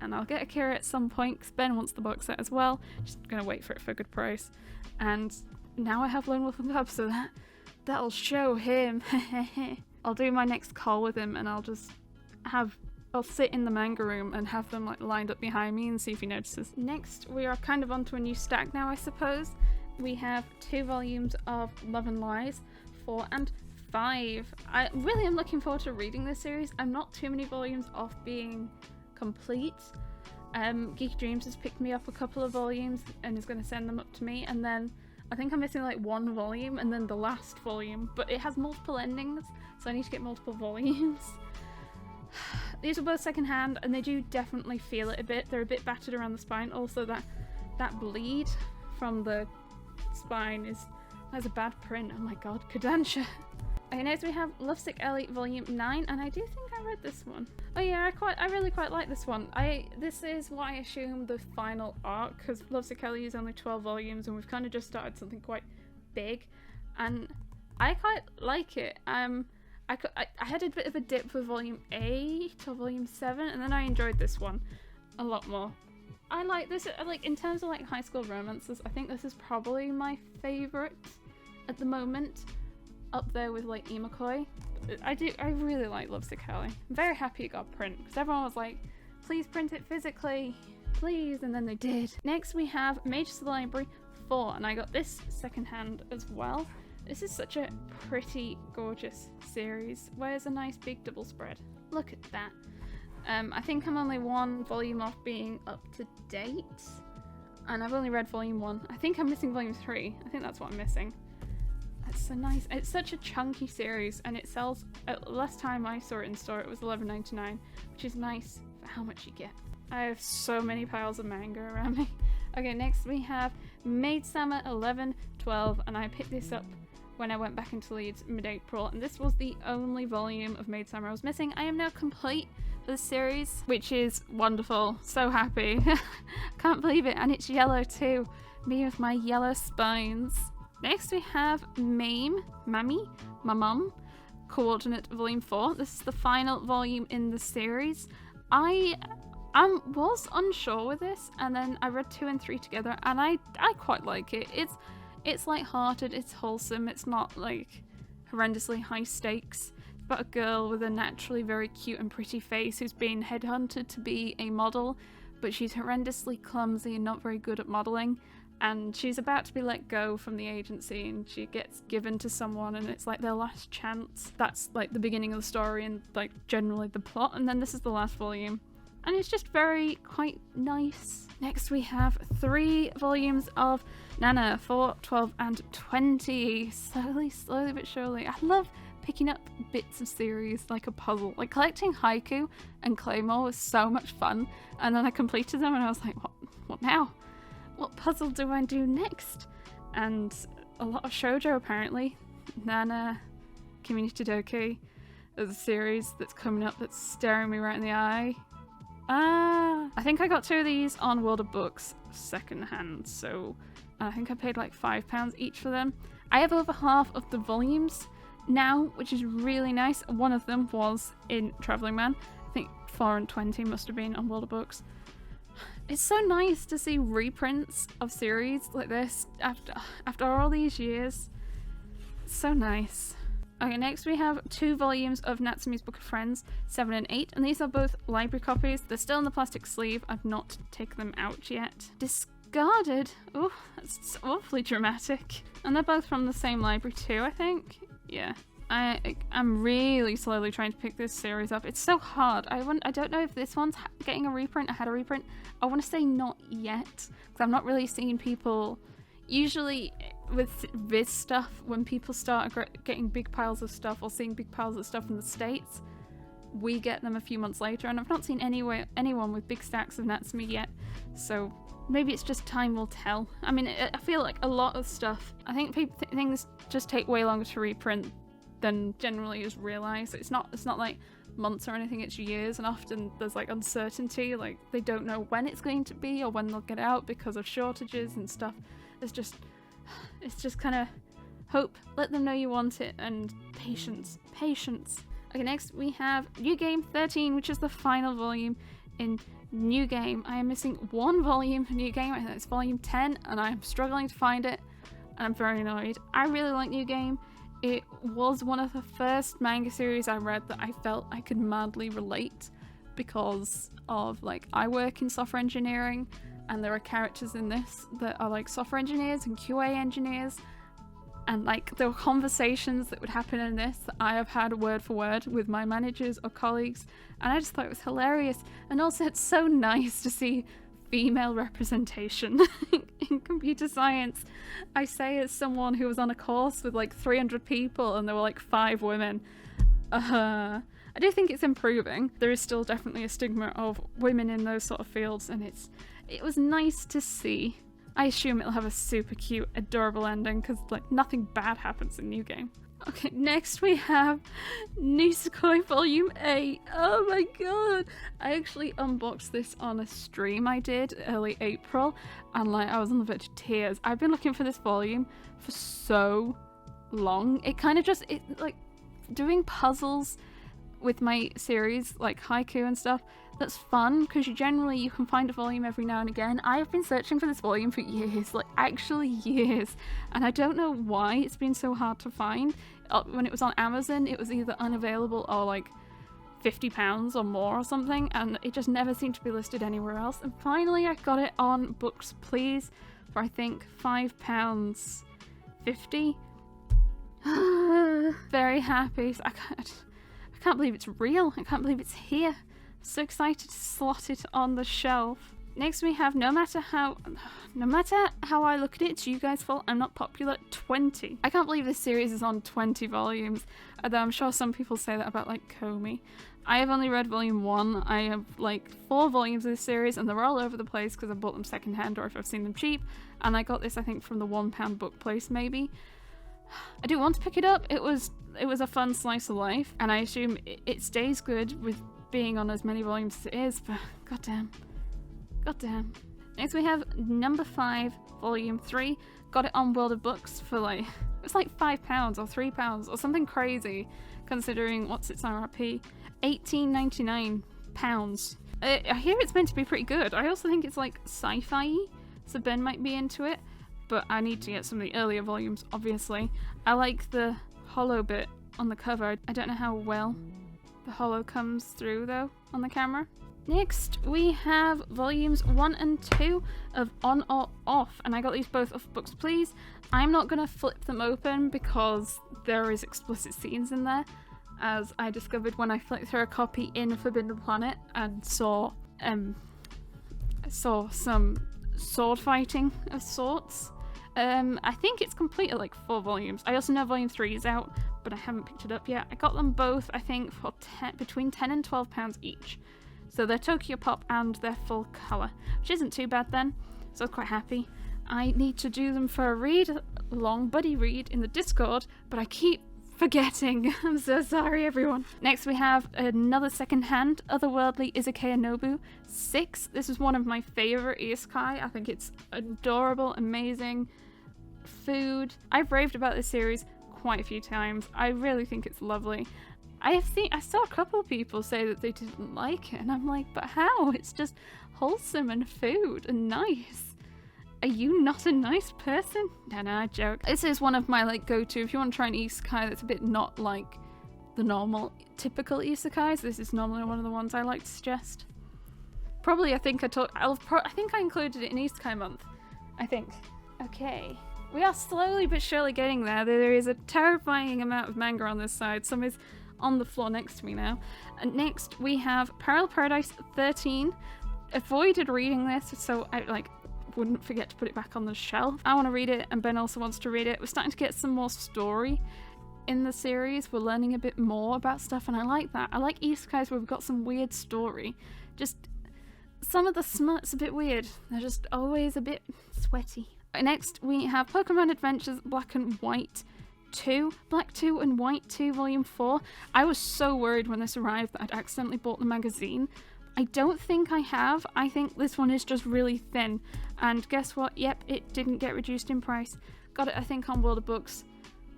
And I'll get Akira at some point because Ben wants the box set as well. Just going to wait for it for a good price. And now I have Lone Wolf and Cub, so that'll show him. I'll do my next call with him and I'll sit in the manga room and have them like lined up behind me and see if he notices. Next, we are kind of onto a new stack now, I suppose. We have 2 volumes of Love and Lies, 4 and 5. I really am looking forward to reading this series. I'm not too many volumes off being complete. Geeky Dreams has picked me up a couple of volumes and is going to send them up to me, and then I think I'm missing like 1 volume and then the last volume, but it has multiple endings, so I need to get multiple volumes. These are both secondhand and they do definitely feel it a bit. They're a bit battered around the spine. Also that bleed from the spine has a bad print. Oh my god, Kodansha. Okay, next we have Lovesick Ellie Volume 9, and I do think I read this one. Oh yeah, I really quite like this one. This is what I assume the final arc, because Lovesick Ellie is only 12 volumes and we've kind of just started something quite big, and I quite like it. I had a bit of a dip for Volume 8 or Volume 7, and then I enjoyed this one a lot more. I like this, like in terms of like high school romances, I think this is probably my favourite at the moment, up there with like Imakoi. I really like Lovesick Ellie. I'm very happy it got print, because everyone was like, please print it physically, please, and then they did. Next we have Mage to the Library 4, and I got this secondhand as well. This is such a pretty, gorgeous series. Where's a nice big double spread? Look at that. I think I'm only 1 volume off being up to date, and I've only read Volume 1. I think I'm missing Volume 3. I think that's what I'm missing. That's so nice. It's such a chunky series, and it sells, last time I saw it in store, it was $11.99, which is nice for how much you get. I have so many piles of manga around me. Okay, next we have Maid-sama 11/12, and I picked this up when I went back into Leeds mid-April, and this was the only volume of Maid-sama I was missing. I am now complete of the series, which is wonderful. So happy. Can't believe it. And it's yellow too. Me with my yellow spines. Next we have Mame, Mammy, My Mum, Coordinate Volume 4. This is the final volume in the series. I was unsure with this, and then I read 2 and 3 together, and I quite like it. It's light-hearted, it's wholesome, it's not like horrendously high stakes. It's about a girl with a naturally very cute and pretty face who's been headhunted to be a model, but she's horrendously clumsy and not very good at modeling. And she's about to be let go from the agency, and she gets given to someone, and it's like their last chance. That's like the beginning of the story and like generally the plot, and then this is the last volume. And it's just quite nice. Next we have 3 volumes of Nana, 4, 12 and 20. Slowly but surely. I love picking up bits of series like a puzzle. Like collecting Haiku and Claymore was so much fun, and then I completed them and I was like, what now? What puzzle do I do next? And a lot of shoujo apparently. Nana, Kimi to Doki. There's a series that's coming up that's staring me right in the eye. I think I got 2 of these on World of Books secondhand, so I think I paid like £5 each for them. I have over half of the volumes now, which is really nice. One of them was in Travelling Man. I think 4 and 20 must have been on World of Books. It's so nice to see reprints of series like this after all these years. It's so nice. Okay, next we have 2 volumes of Natsume's Book of Friends, 7 and 8, and these are both library copies. They're still in the plastic sleeve. I've not taken them out yet. Discarded? Oh, that's awfully dramatic. And they're both from the same library too, I think. Yeah. I'm really slowly trying to pick this series up. It's so hard. I don't know if this one's getting a reprint. I had a reprint. I want to say not yet, because I'm not really seeing people. Usually with Viz stuff, when people start getting big piles of stuff or seeing big piles of stuff from the States, we get them a few months later, and I've not seen anyone with big stacks of Natsume yet, so maybe it's just time will tell. I mean, I feel like a lot of stuff, I think things just take way longer to reprint than generally is realised. It's not like months or anything, it's years, and often there's like uncertainty, like they don't know when it's going to be or when they'll get out because of shortages and stuff. It's just kind of hope, let them know you want it, and patience. Okay, next we have New Game 13, which is the final volume in New Game. I am missing 1 volume for New Game. I think it's volume 10, and I'm struggling to find it, and I'm very annoyed. I really like New Game. It was one of the first manga series I read that I felt I could madly relate, because of like I work in software engineering, and there are characters in this that are like software engineers and QA engineers, and like there were conversations that would happen in this that I have had word for word with my managers or colleagues, and I just thought it was hilarious. And also it's so nice to see female representation in computer science. I say as someone who was on a course with like 300 people and there were like 5 women. I do think it's improving. There is still definitely a stigma of women in those sort of fields, and it was nice to see. I assume it'll have a super cute, adorable ending, because like nothing bad happens in New Game. Okay, next we have Nisekoi Volume 8. Oh my god! I actually unboxed this on a stream I did early April, and like I was on the verge of tears. I've been looking for this volume for so long. It kind of just, like doing puzzles with my series, like haiku and stuff, that's fun, because you can find a volume every now and again. I have been searching for this volume for years, like actually years, and I don't know why it's been so hard to find. When it was on Amazon, it was either unavailable or like £50 or more or something, and it just never seemed to be listed anywhere else. And finally I got it on Books Please for I think £5.50. Very happy. I can't believe it's real. I can't believe it's here. I'm so excited to slot it on the shelf. Next we have no matter how I look at it, it's you guys' fault I'm not popular, 20. I can't believe this series is on 20 volumes, although I'm sure some people say that about like Komi. I have only read volume 1. I have like 4 volumes of this series, and they're all over the place because I bought them secondhand or if I've seen them cheap, and I got this I think from the £1 book place maybe. I do want to pick it up. It was a fun slice of life, and I assume it stays good with being on as many volumes as it is, but goddamn. Goddamn. Next we have number 5, volume 3. Got it on World of Books for like, it was like £5 or £3 or something crazy, considering what's its RRP. £18.99. I hear it's meant to be pretty good. I also think it's like sci-fi, so Ben might be into it, but I need to get some of the earlier volumes, obviously. I like the hollow bit on the cover. I don't know how well the hollow comes through though on the camera. Next we have volumes 1 and 2 of On or Off, and I got these both off Books Please. I'm not gonna flip them open because there is explicit scenes in there, as I discovered when I flicked through a copy in Forbidden Planet and saw some sword fighting of sorts. I think it's complete at like 4 volumes. I also know volume 3 is out, but I haven't picked it up yet. I got them both, I think, for between £10 and £12 each. So they're Tokyo Pop and they're full colour, which isn't too bad then, so I was quite happy. I need to do them for a read, long buddy read in the Discord, but I keep forgetting. I'm so sorry, everyone. Next we have another second-hand, Otherworldly Izakaya Nobu 6. This is one of my favourite isekai. I think it's adorable, amazing. Food. I've raved about this series quite a few times. I really think it's lovely. I saw a couple of people say that they didn't like it, and I'm like, but how? It's just wholesome and food and nice. Are you not a nice person? No, I joke. This is one of my like go-to, if you want to try an isekai that's a bit not like the normal, typical isekais, this is normally one of the ones I like to suggest. Probably, I think I included it in Isekai Month. I think. Okay. We are slowly but surely getting there. There is a terrifying amount of manga on this side. Some is on the floor next to me now. And next we have Parallel Paradise 13. Avoided reading this, so I wouldn't forget to put it back on the shelf. I want to read it, and Ben also wants to read it. We're starting to get some more story in the series. We're learning a bit more about stuff, and I like that. I like isekais where we've got some weird story. Just some of the smut's a bit weird. They're just always a bit sweaty. Next we have Pokemon Adventures Black and White 2, Black 2 and White 2 Volume 4. I was so worried when this arrived that I'd accidentally bought the magazine. I don't think I have. I think this one is just really thin. And guess what? Yep, it didn't get reduced in price. Got it, I think, on World of Books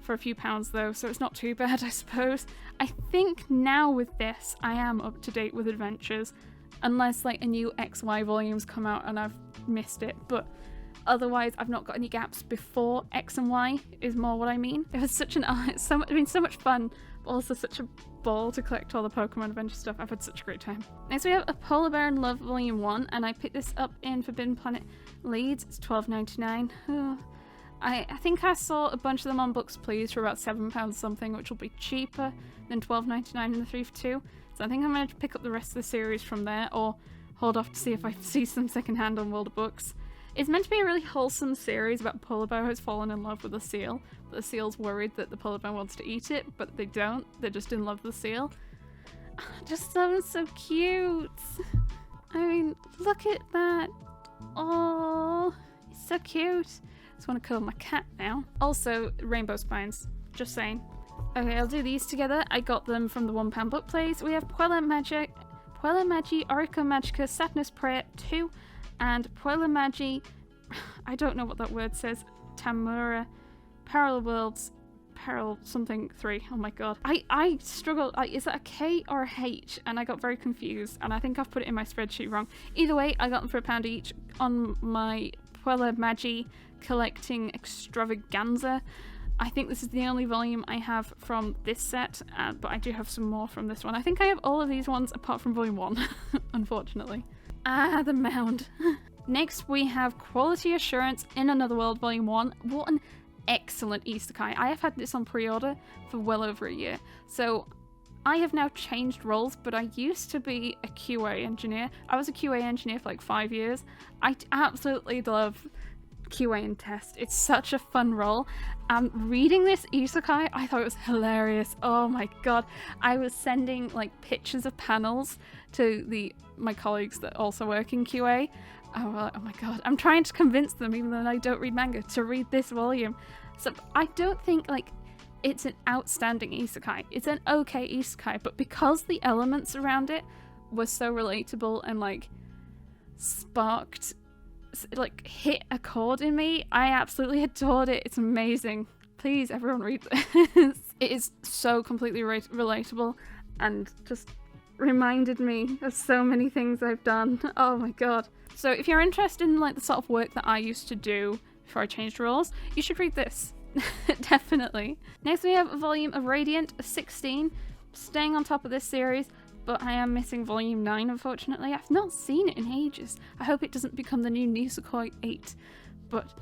for a few pounds though, so it's not too bad, I suppose. I think now with this, I am up to date with Adventures, unless like a new XY volumes come out and I've missed it, but otherwise I've not got any gaps before X and Y is more what I mean. It was such so much fun, but also such a ball to collect all the Pokemon Adventure stuff. I've had such a great time. Next we have A Polar Bear in Love Volume 1, and I picked this up in Forbidden Planet Leeds. It's $12.99. Oh. I think I saw a bunch of them on Books Please for about £7 something, which will be cheaper than $12.99 in the 3 for 2. So I think I'm going to pick up the rest of the series from there, or hold off to see if I see some secondhand on World of Books. It's meant to be a really wholesome series about a polar bear who's fallen in love with a seal, but the seal's worried that the polar bear wants to eat it, but they don't. They're just in love with the seal. Just sounds so cute. I mean, look at that. Oh, it's so cute. I just want to cuddle my cat now. Also, rainbow spines. Just saying. Okay, I'll do these together. I got them from the £1 book place. We have Puella Magi, Orico Magica, Sadness Prayer 2, and Puella Magi, I don't know what that word says, Tamura, Parallel Worlds, Peril something 3. Oh my god. I struggle, is that a K or a H? And I got very confused, and I think I've put it in my spreadsheet wrong. Either way, I got them for £1 each on my Puella Magi collecting extravaganza. I think this is the only volume I have from this set, but I do have some more from this one. I think I have all of these ones apart from volume 1, unfortunately. Ah, the mound. Next we have Quality Assurance in Another World Volume 1. What an excellent isekai. I have had this on pre-order for well over a year. So I have now changed roles, but I used to be a QA engineer. I was a QA engineer for like 5 years. I absolutely love QA and test. It's such a fun role. Reading this isekai, I thought it was hilarious. Oh my god. I was sending like pictures of panels to my colleagues that also work in QA. Oh my god. I'm trying to convince them, even though I don't read manga, to read this volume. So I don't think like it's an outstanding isekai. It's an okay isekai, but because the elements around it were so relatable and like sparked, like hit a chord in me, I absolutely adored it. It's amazing. Please, everyone read this. It is so completely relatable and just reminded me of so many things I've done. Oh my god. So if you're interested in like the sort of work that I used to do before I changed roles, you should read this. Definitely. Next we have a volume of Radiant 16, staying on top of this series, but I am missing volume 9 unfortunately. I've not seen it in ages. I hope it doesn't become the new Nisekoi 8, but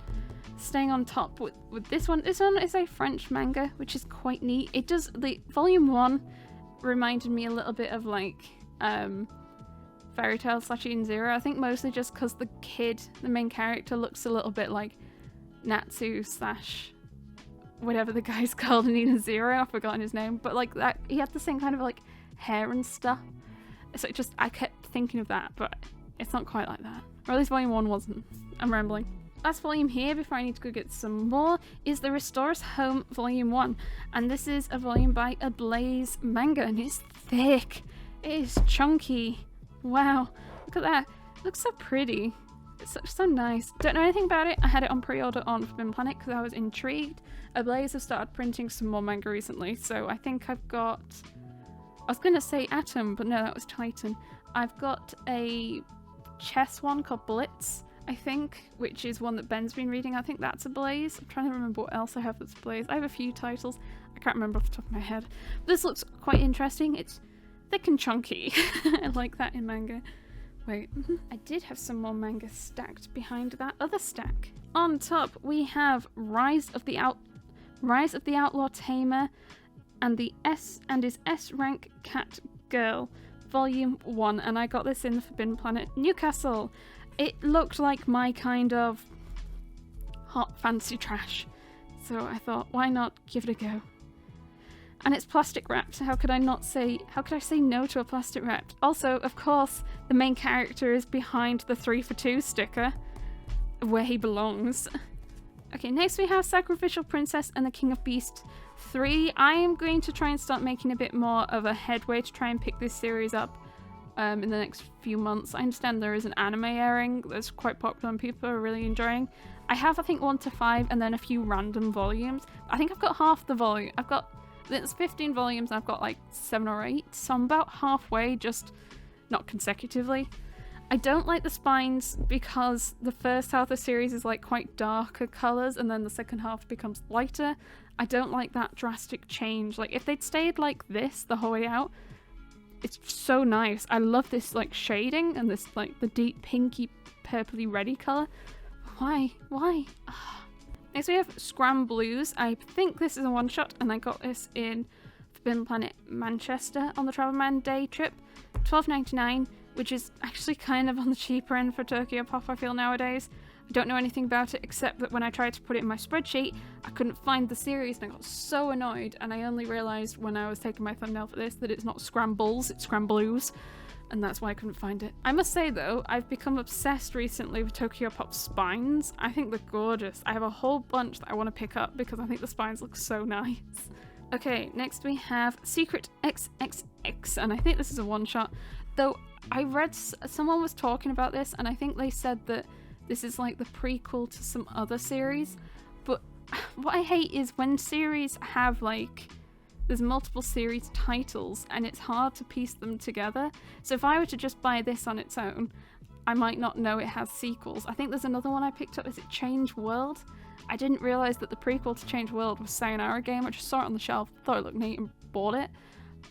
staying on top with this one. This one is a French manga, which is quite neat. It does, the volume 1 reminded me a little bit of like Fairy Tail / Eden Zero. I think mostly just because the kid, the main character, looks a little bit like Natsu / whatever the guy's called in Eden Zero. I've forgotten his name, but like that, he had the same kind of like hair and stuff. So it just, I kept thinking of that, but it's not quite like that. Or at least volume 1 wasn't. I'm rambling. Last volume here before I need to go get some more is the Restore Us Home volume 1, and this is a volume by Ablaze Manga, and it's thick. It is chunky. Wow, look at that. It looks so pretty. It's so nice. Don't know anything about it. I had it on pre-order on Forbidden Planet because I was intrigued. Ablaze have started printing some more manga recently, so I think I've got, I was gonna say Atom, but no, that was Titan. I've got a chess one called Blitz, I think, which is one that Ben's been reading. I think that's Ablaze. I'm trying to remember what else I have that's Ablaze. I have a few titles. I can't remember off the top of my head. But this looks quite interesting. It's thick and chunky. I like that in manga. Wait, I did have some more manga stacked behind that other stack. On top, we have Rise of the Outlaw Tamer and his S rank cat girl, volume 1, and I got this in the Forbidden Planet Newcastle. It looked like my kind of hot fancy trash, so I thought, why not give it a go? And it's plastic wrapped. How could I say no to a plastic wrapped? Also, of course, the main character is behind the 3 for 2 sticker, where he belongs. Okay, next we have Sacrificial Princess and the King of Beasts 3. I am going to try and start making a bit more of a headway to try and pick this series up in the next few months. I understand there is an anime airing that's quite popular and people are really enjoying. I have, I think, 1 to 5 and then a few random volumes. I think I've got half the volume. It's 15 volumes and I've got like 7 or 8, so I'm about halfway, just not consecutively. I don't like the spines because the first half of the series is like quite darker colours and then the second half becomes lighter. I don't like that drastic change. Like if they'd stayed like this the whole way out, it's so nice. I love this like shading and this like the deep pinky purpley reddy colour. Why? Ugh. Next we have Scram Blues. I think this is a one-shot and I got this in Forbidden Planet Manchester on the Travelman Day trip. $12.99, which is actually kind of on the cheaper end for Tokyo Pop, I feel, nowadays. I don't know anything about it except that when I tried to put it in my spreadsheet, I couldn't find the series and I got so annoyed, and I only realised when I was taking my thumbnail for this that it's not Scrambles, it's Scramblues, and that's why I couldn't find it. I must say though, I've become obsessed recently with Tokyo Pop spines. I think they're gorgeous. I have a whole bunch that I want to pick up because I think the spines look so nice. Okay, next we have Secret XXX, and I think this is a one-shot, though I read someone was talking about this and I think they said that this is like the prequel to some other series, but what I hate is when series have like, there's multiple series titles and it's hard to piece them together. So if I were to just buy this on its own, I might not know it has sequels. I think there's another one I picked up, is it Change World? I didn't realise that the prequel to Change World was Sayonara Game. I just saw it on the shelf, thought it looked neat and bought it.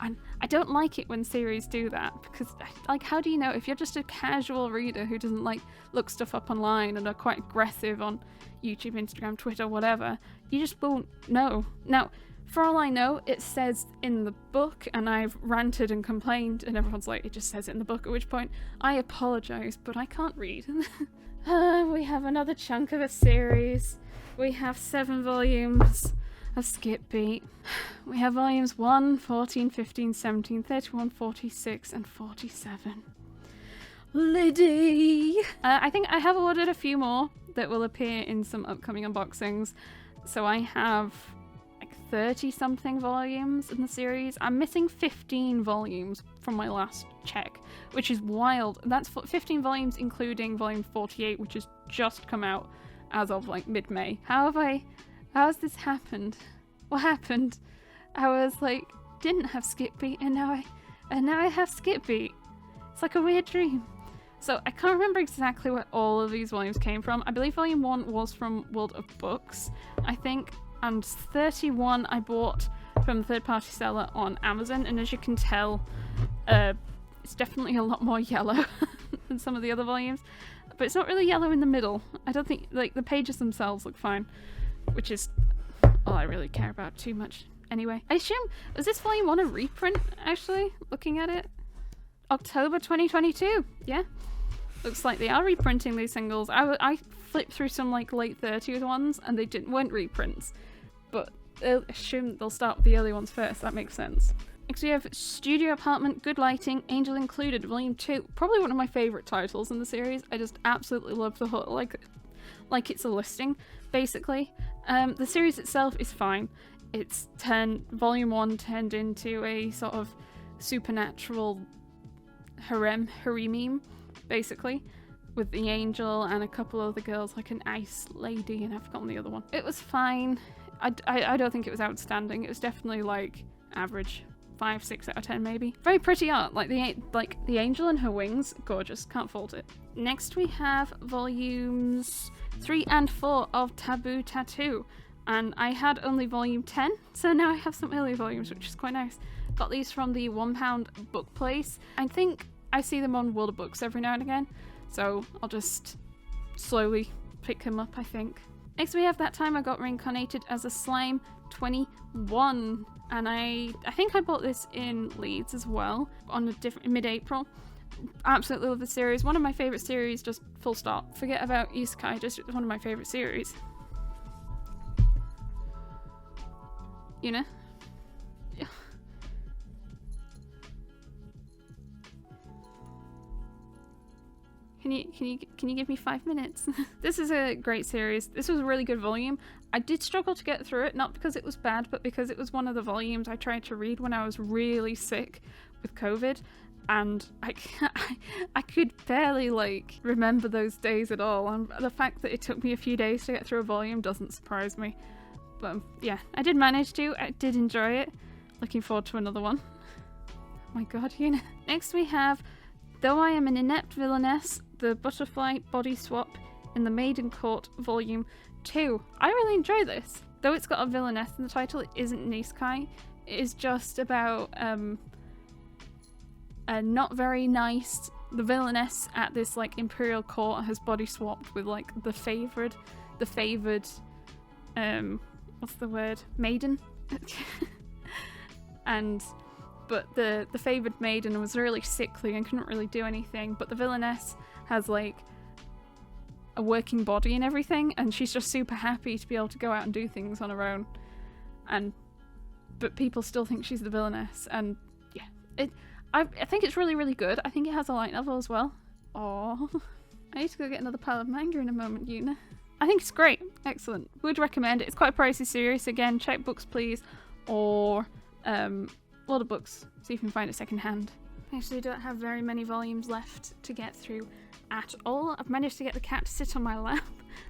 And I don't like it when series do that, because like, how do you know if you're just a casual reader who doesn't like look stuff up online and are quite aggressive on YouTube, Instagram, Twitter, whatever, you just won't know. Now, for all I know, it says in the book, and I've ranted and complained, and everyone's like, it just says it in the book, at which point I apologise, but I can't read. We have another chunk of a series. We have 7 volumes of Skip Beat. We have volumes 1, 14, 15, 17, 31, 46, and 47. Liddy! I think I have ordered a few more that will appear in some upcoming unboxings. So I have like 30 something volumes in the series. I'm missing 15 volumes from my last check, which is wild. That's 15 volumes including volume 48, which has just come out as of like mid-May. How has this happened? What happened? I was like, didn't have skip beat, and now I have skip beat. It's like a weird dream. So I can't remember exactly where all of these volumes came from. I believe volume 1 was from World of Books, I think, and 31 I bought from a third-party seller on Amazon, and as you can tell, it's definitely a lot more yellow than some of the other volumes, but it's not really yellow in the middle. I don't think, like, the pages themselves look fine, which is all I really care about too much. Anyway, I assume, was this volume 1 a reprint, actually, looking at it? October 2022, yeah. Looks like they are reprinting these singles. I flipped through some like late 30s ones and they weren't reprints, but I assume they'll start with the early ones first. That makes sense. Next we have Studio Apartment, Good Lighting, Angel Included, Volume 2. Probably one of my favourite titles in the series. I just absolutely love the whole, like it's a listing, basically. The series itself is fine. It's Volume 1 turned into a sort of supernatural harem, basically, with the angel and a couple other girls, like an ice lady, and I've forgotten the other one. It was fine. I don't think it was outstanding. It was definitely like average, 5, 6 out of 10 maybe. Very pretty art, like the angel and her wings, gorgeous, can't fault it. Next we have volumes 3 and 4 of Taboo Tattoo, and I had only volume 10, so now I have some early volumes, which is quite nice. Got these from the £1 book place. I think I see them on World of Books every now and again, so I'll just slowly pick them up, I think. Next we have That Time I Got Reincarnated as a Slime 21, and I think I bought this in Leeds as well on mid-April. Absolutely love the series. One of my favourite series, just full stop. Forget about Isekai, just one of my favourite series. You know? Yeah. Can you give me 5 minutes? This is a great series. This was a really good volume. I did struggle to get through it, not because it was bad, but because it was one of the volumes I tried to read when I was really sick with COVID, and I could barely like remember those days at all, and the fact that it took me a few days to get through a volume doesn't surprise me. But yeah, I did manage to. I did enjoy it. Looking forward to another one. Oh my god, you know. Next we have Though I Am an Inept Villainess, the Butterfly Body Swap in the Maiden Court Volume 2. I really enjoy this. Though it's got a villainess in the title, it isn't an isekai. It is just about a not very nice, the villainess at this like imperial court has body swapped with like the favoured what's the word? Maiden? But the favoured maiden was really sickly and couldn't really do anything, but the villainess has like a working body and everything, and she's just super happy to be able to go out and do things on her own, but people still think she's the villainess, and yeah, I think it's really, really good. I think it has a light novel as well. Oh, I need to go get another pile of manga in a moment, Yuna. I think it's great. Excellent. Would recommend it. It's quite a pricey series. Again, check Books Please or World of Books. See if you can find it secondhand. I actually don't have very many volumes left to get through at all. I've managed to get the cat to sit on my lap,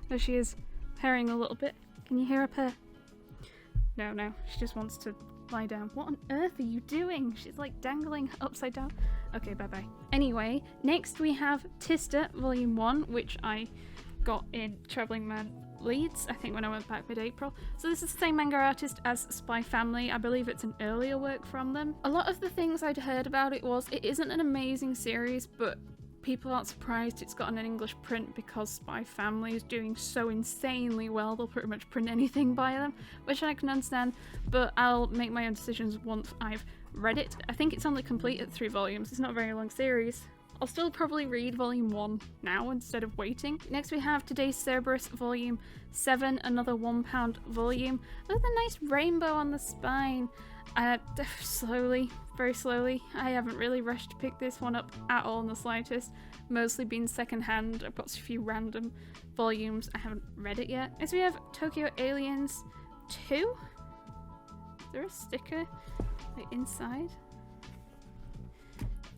though she is purring a little bit. Can you hear her purr? No, she just wants to lie down. What on earth are you doing? She's like dangling upside down. Okay, bye-bye. Anyway, next we have Tista Volume 1, which I got in Travelling Man Leeds, I think when I went back mid-April. So this is the same manga artist as Spy Family. I believe it's an earlier work from them. A lot of the things I'd heard about it isn't an amazing series, but people aren't surprised it's gotten an English print because Spy Family is doing so insanely well. They'll pretty much print anything by them, which I can understand, but I'll make my own decisions once I've read it. I think it's only complete at 3 volumes. It's not a very long series. I'll still probably read Volume 1 now instead of waiting. Next we have Today's Cerberus Volume 7, another £1 volume with a nice rainbow on the spine. Slowly, very slowly. I haven't really rushed to pick this one up at all in the slightest. Mostly been secondhand. I've got a few random volumes. I haven't read it yet. Next we have Tokyo Aliens 2. there a sticker like inside?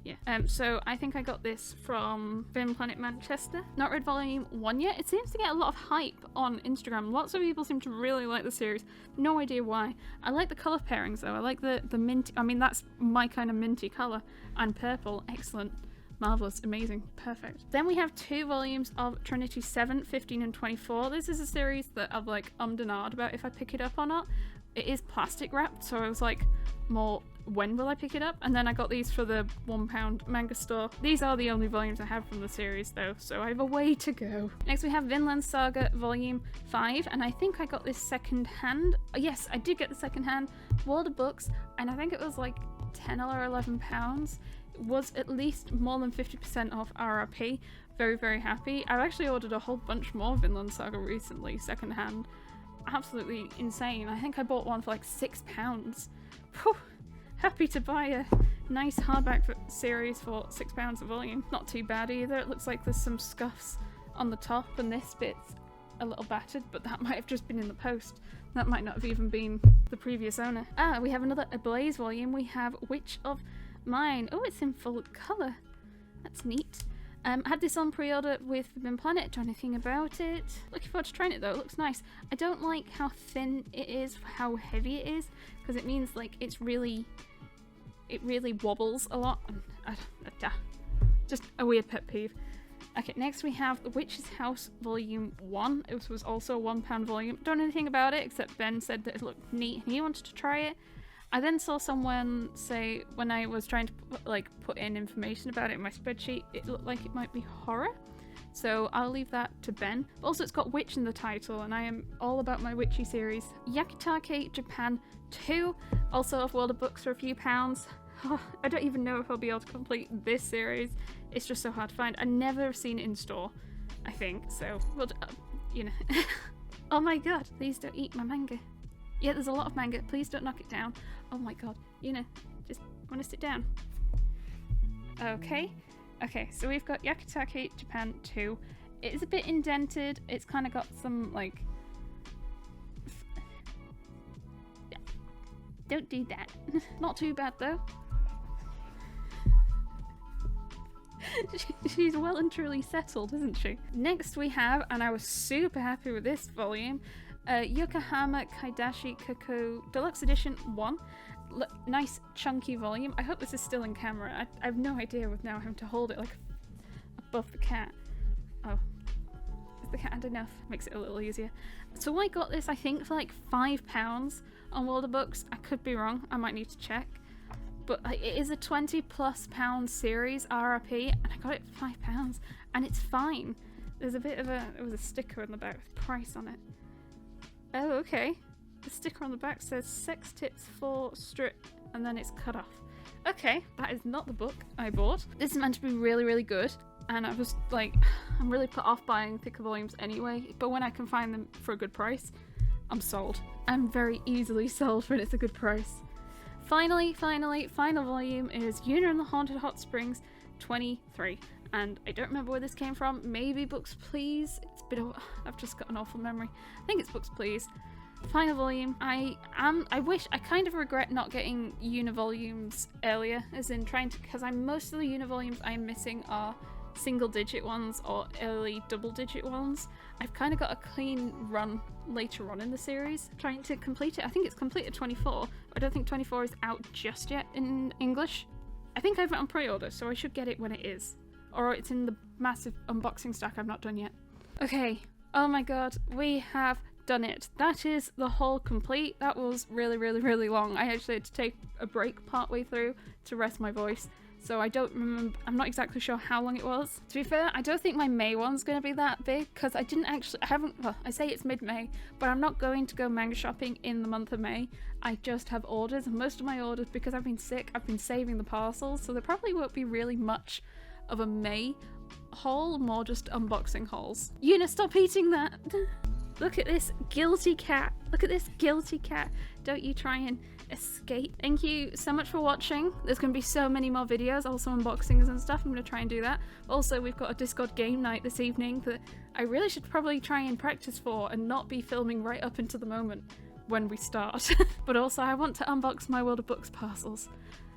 Yeah, so I think I got this from Film Planet Manchester. Not read volume 1 yet. It seems to get a lot of hype on Instagram. Lots of people seem to really like the series. No idea why. I like the colour pairings though. I like the minty, I mean that's my kind of minty colour. And purple, excellent, marvellous, amazing, perfect. Then we have 2 volumes of Trinity 7, 15 and 24. This is a series that I've like ummed and ahed about if I pick it up or not. It is plastic wrapped, so I was like more, when will I pick it up? And then I got these for the £1 manga store. These are the only volumes I have from the series though, so I have a way to go. Next we have Vinland Saga volume 5, and I think I got this second hand. Yes, I did get the second hand. World of Books, and I think it was like 10 or £11. It was at least more than 50% off RRP. Very, very happy. I've actually ordered a whole bunch more Vinland Saga recently, second hand. Absolutely insane. I think I bought one for like £6. Whew. Happy to buy a nice hardback series for £6 a volume. Not too bad either. It looks like there's some scuffs on the top and this bit's a little battered, but that might have just been in the post. That might not have even been the previous owner. Ah, we have another Ablaze volume. We have Witch of Mine. Oh, it's in full colour. That's neat. Had this on pre-order with Forbidden Planet, don't know anything about it. Looking forward to trying it though, it looks nice. I don't like how thin it is, how heavy it is, because it means like it really wobbles a lot. Just a weird pet peeve. Okay, next we have The Witch's House Volume 1. It was also a £1 volume. Don't know anything about it, except Ben said that it looked neat and he wanted to try it. I then saw someone say, when I was trying to put in information about it in my spreadsheet, it looked like it might be horror. So I'll leave that to Ben. But also it's got witch in the title, and I am all about my witchy series. Yakitate Japan 2, also off World of Books for a few pounds. Oh, I don't even know if I'll be able to complete this series. It's just so hard to find. I've never seen it in store, I think. So, well, you know. Oh my god, please don't eat my manga. Yeah, there's a lot of manga. Please don't knock it down. Oh my god. You know, just want to sit down. Okay. Okay, so we've got Yakitate Japan 2. It is a bit indented. It's kind of got some, like... Don't do that. Not too bad, though. She's well and truly settled, isn't she? Next we have, and I was super happy with this volume, Yokohama Kaidashi Kako Deluxe Edition 1. Nice chunky volume. I hope this is still in camera. I have no idea with now having to hold it like above the cat. Oh, is the cat had enough? Makes it a little easier. So I got this I think for like £5 on World of Books. I could be wrong. I might need to check. But it is a £20+ series RRP, and I got it for £5, and it's fine. There's a bit of there was a sticker on the back with price on it. Oh, okay. The sticker on the back says sex tips for strip, and then it's cut off. Okay, that is not the book I bought. This is meant to be really, really good, and I was like, I'm really put off buying thicker volumes anyway, but when I can find them for a good price, I'm sold. I'm very easily sold when it's a good price. Finally, final volume is Yuna and the Haunted Hot Springs 23. And I don't remember where this came from. Maybe Books Please. It's been I've just got an awful memory. I think it's Books Please. Final volume. I kind of regret not getting Yuna volumes earlier, as in trying to, because most of the Yuna volumes I'm missing are single digit ones or early double digit ones. I've kind of got a clean run later on in the series trying to complete it. I think it's completed 24. I don't think 24 is out just yet in English. I think I have it on pre-order, so I should get it when it is. Or it's in the massive unboxing stack I've not done yet. Okay, oh my god, we have done it. That is the haul complete. That was really, really, really long. I actually had to take a break partway through to rest my voice. So I don't remember, I'm not exactly sure how long it was. To be fair, I don't think my May one's going to be that big, because I say it's mid-May, but I'm not going to go manga shopping in the month of May. I just have orders, and most of my orders, because I've been sick, I've been saving the parcels, so there probably won't be really much of a May haul, more just unboxing hauls. Yuna, stop eating that! Look at this guilty cat. Look at this guilty cat. Don't you try and escape. Thank you so much for watching. There's going to be so many more videos, also unboxings and stuff. I'm going to try and do that. Also, we've got a Discord game night this evening that I really should probably try and practice for and not be filming right up into the moment. when we start. But also I want to unbox my World of Books parcels.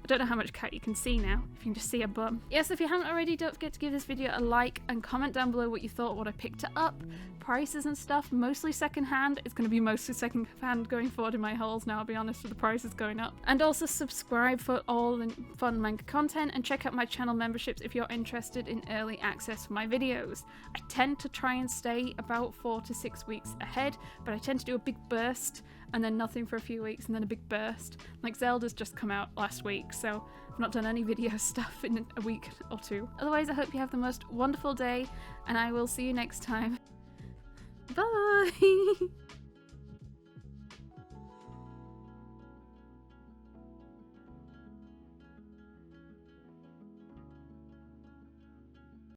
I don't know how much cat you can see now, if you can just see a bum. Yes, if you haven't already, don't forget to give this video a like and comment down below what you thought, what I picked it up, prices and stuff, mostly secondhand. It's going to be mostly secondhand going forward in my hauls now, I'll be honest, with the prices going up. And also subscribe for all the fun manga content, and check out my channel memberships if you're interested in early access for my videos. I tend to try and stay about 4 to 6 weeks ahead, but I tend to do a big burst and then nothing for a few weeks and then a big burst. Like Zelda's just come out last week, so I've not done any video stuff in a week or two. Otherwise, I hope you have the most wonderful day, and I will see you next time. Bye!